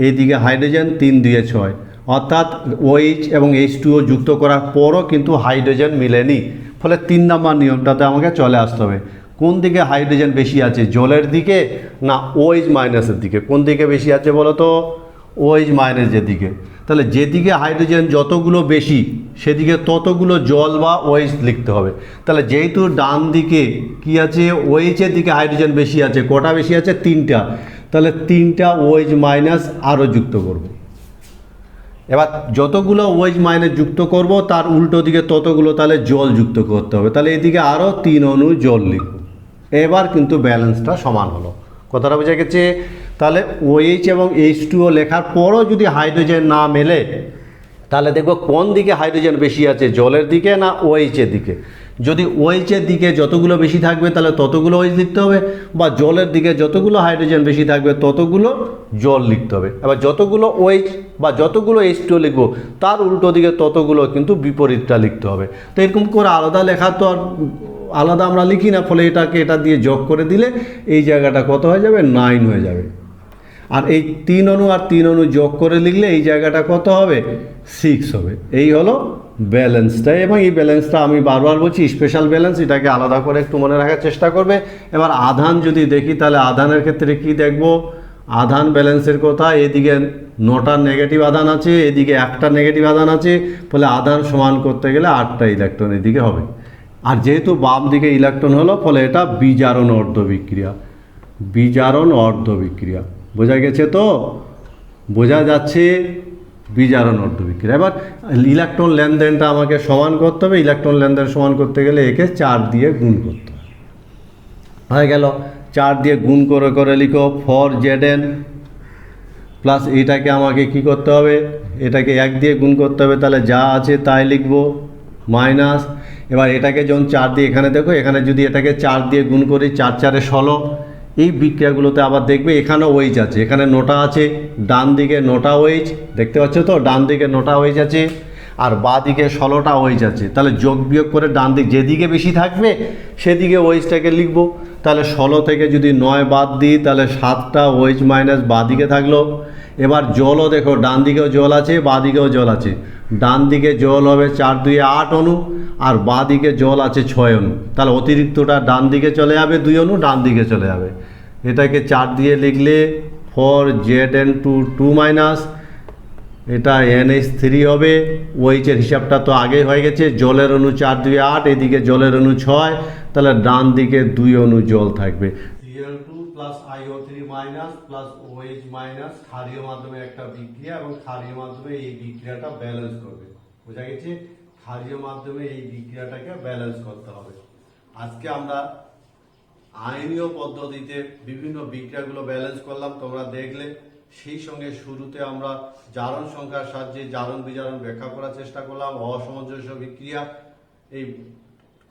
এইদিকে হাইড্রোজেন 3 2 6, অর্থাৎ OH এবং H2O যুক্ত করার পরও কিন্তু হাইড্রোজেন মিলেনি। ফলে 3 নম্বর নিয়মটাতে আমাকে চলে আসতে হবে। কোন দিকে হাইড্রোজেন বেশি আছে, জলের দিকে না OH মাইনাসের দিকে? কোন দিকে বেশি আছে বলো তো? OH মাইনাসের দিকে। তাহলে যেদিকে হাইড্রোজেন যতগুলো বেশি সেদিকে ততগুলো জল বা OH লিখতে হবে। তাহলে যেহেতু ডান দিকে কি আছে OH এর দিকে হাইড্রোজেন বেশি আছে, কটা বেশি আছে? 3টা। তাহলে 3টা OH মাইনাস আরও যুক্ত করব। এবার যতগুলো OH মাইনাস যুক্ত করব তার উল্টো দিকে ততগুলো তাহলে জল যুক্ত করতে হবে। তাহলে এদিকে আরও 3 অণু জল লিখব। এবার কিন্তু ব্যালেন্সটা সমান হলো। কথাটা বোঝা গেছে? তাহলে OH এবং H2O লেখার পরও যদি হাইড্রোজেন না মেলে তাহলে দেখবো কোন দিকে হাইড্রোজেন বেশি আছে, জলের দিকে না OH এর দিকে? যদি OH এর দিকে যতগুলো বেশি থাকবে তাহলে ততগুলো OH লিখতে হবে, বা জলের দিকে যতগুলো হাইড্রোজেন বেশি থাকবে ততগুলো জল লিখতে হবে। এবার যতগুলো OH বা যতগুলো H2O লিখবো তার উল্টো দিকে ততগুলো কিন্তু বিপরীতটা লিখতে হবে। তো এরকম করে আলাদা লেখা তো আর আলাদা আমরা লিখি না, ফলে এটাকে এটা দিয়ে যোগ করে দিলে এই জায়গাটা কত হয়ে যাবে? 9 হয়ে যাবে। আর এই 3 অণু আর 3 অণু যোগ করে লিখলে এই জায়গাটা কত হবে? 6 হবে। এই হলো ব্যালেন্সটা। এবং এই ব্যালেন্সটা আমি বারবার বলছি স্পেশাল ব্যালেন্স, এটাকে আলাদা করে একটু মনে রাখার চেষ্টা করবে। এবার আধান যদি দেখি তাহলে আধানের ক্ষেত্রে কি দেখব? আধান ব্যালেন্সের কথা, এদিকে 9টা নেগেটিভ আধান আছে, এদিকে 1টা নেগেটিভ আধান আছে, ফলে আধান সমান করতে গেলে 8টা ইলেকট্রন এদিকে হবে। আর যেহেতু বাম দিকে ইলেকট্রন হলো ফলে এটা বিজারণ অর্ধ বিক্রিয়া। বিজারণ অর্ধ বিক্রিয়া বোঝা গেছে তো? বোঝা যাচ্ছে? বিজারণ অর্ধ বিক্রিয়া। এবার ইলেকট্রন লেনদেনটা আমাকে সমান করতে হবে। ইলেকট্রন লেনদেন সমান করতে গেলে একে 4 দিয়ে গুণ করতে হবে। হয়ে গেল। 4 দিয়ে গুণ করে করে লিখো ফর Zn প্লাস এটাকে আমাকে কি করতে হবে? এটাকে 1 দিয়ে গুণ করতে হবে, তাহলে যা আছে তাই লিখবো মাইনাস। এবার এটাকে যখন 4 দিয়ে, এখানে দেখো এখানে যদি এটাকে 4 দিয়ে গুণ করি 4 4 16, এই বিক্রিয়াগুলোতে আবার দেখবে এখানেও OH আছে, এখানে 9টা আছে, ডান দিকে 9টা OH দেখতে পাচ্ছ তো? ডান দিকে 9টা OH আছে আর বাঁ দিকে 16টা OH আছে। তাহলে যোগ বিয়োগ করে ডান দিক যেদিকে বেশি থাকবে সেদিকে OHটাকে লিখব। তাহলে 16 থেকে যদি 9 বাদ দিই তাহলে 7টা OH মাইনাস বাঁ দিকে থাকলো। এবার জলও দেখো, ডান দিকেও জল আছে বাঁ দিকেও জল আছে। ডান দিকে জল হবে 4 2 8 অণু আর বাঁ দিকে জল আছে 6 অণু। তাহলে অতিরিক্তটা ডান দিকে চলে যাবে, 2 অণু ডান দিকে চলে যাবে। এটাকে 4 দিয়ে লিখলে ফর Zn2 2 মাইনাস এটা NH3 হবে। OH এর হিসাবটা তো আগে হয়ে গেছে, জলের অণু 4 2 8, এদিকে জলের অণু 6, তাহলে ডান দিকে 2 অণু জল থাকবে। Cl2 plus iO3 minus plus OH minus ক্ষারীয় মাধ্যমে একটা বিক্রিয়া, এবং ক্ষারীয় মাধ্যমে এই বিক্রিয়াটা ব্যালেন্স করবে। বোঝা গেছে? ক্ষারীয় মাধ্যমে এই বিক্রিয়াটাকে ব্যালেন্স করতে হবে। আজকে আমরা আয়নীয় পদ্ধতিতে বিভিন্ন বিক্রিয়াগুলো ব্যালেন্স করলাম, তোমরা দেখলে। সেই সঙ্গে শুরুতে আমরা জারণ সংখ্যার সাহায্যে জারণ বিজারণ ব্যাখ্যা করার চেষ্টা করলাম, অসামঞ্জস্য বিক্রিয়া, এই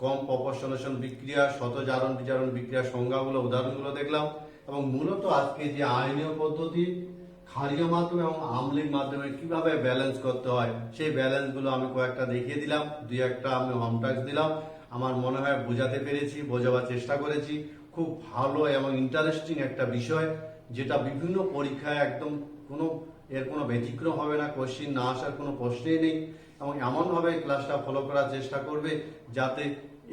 কম প্রপোর্শনেশন বিক্রিয়া, শত জারণ বিজারণ বিক্রিয়ার সংজ্ঞাগুলো, উদাহরণগুলো দেখলাম। এবং মূলত আজকে যে আয়নীয় পদ্ধতি ক্ষারীয় মাধ্যমে এবং আম্লিক মাধ্যমে কিভাবে ব্যালেন্স করতে হয়, সেই ব্যালেন্সগুলো আমি কয়েকটা দেখিয়ে দিলাম, দুই একটা আমি হোম টাস্ক দিলাম। আমার মনে হয় বোঝাতে পেরেছি, বোঝাবার চেষ্টা করেছি। খুব ভালো এবং ইন্টারেস্টিং একটা বিষয়, যেটা বিভিন্ন পরীক্ষায় একদম কোনো ব্যতিক্রম হবে না, কোশ্চিন না আসার কোনো প্রশ্নই নেই। এবং এমনভাবে ক্লাসটা ফলো করার চেষ্টা করবে যাতে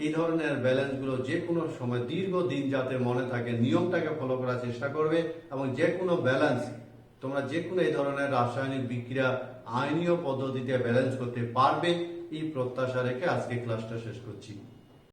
এই ধরনের ব্যালেন্সগুলো যে কোনো সময় দীর্ঘদিন যাতে মনে থাকে, নিয়মটাকে ফলো করার চেষ্টা করবে। এবং যে কোনো ব্যালেন্স তোমরা যে কোনো এই ধরনের রাসায়নিক বিক্রিয়া আয়নীয় পদ্ধতিতে ব্যালেন্স করতে পারবে, এই প্রত্যাশা রেখে আজকে ক্লাসটা শেষ করছি।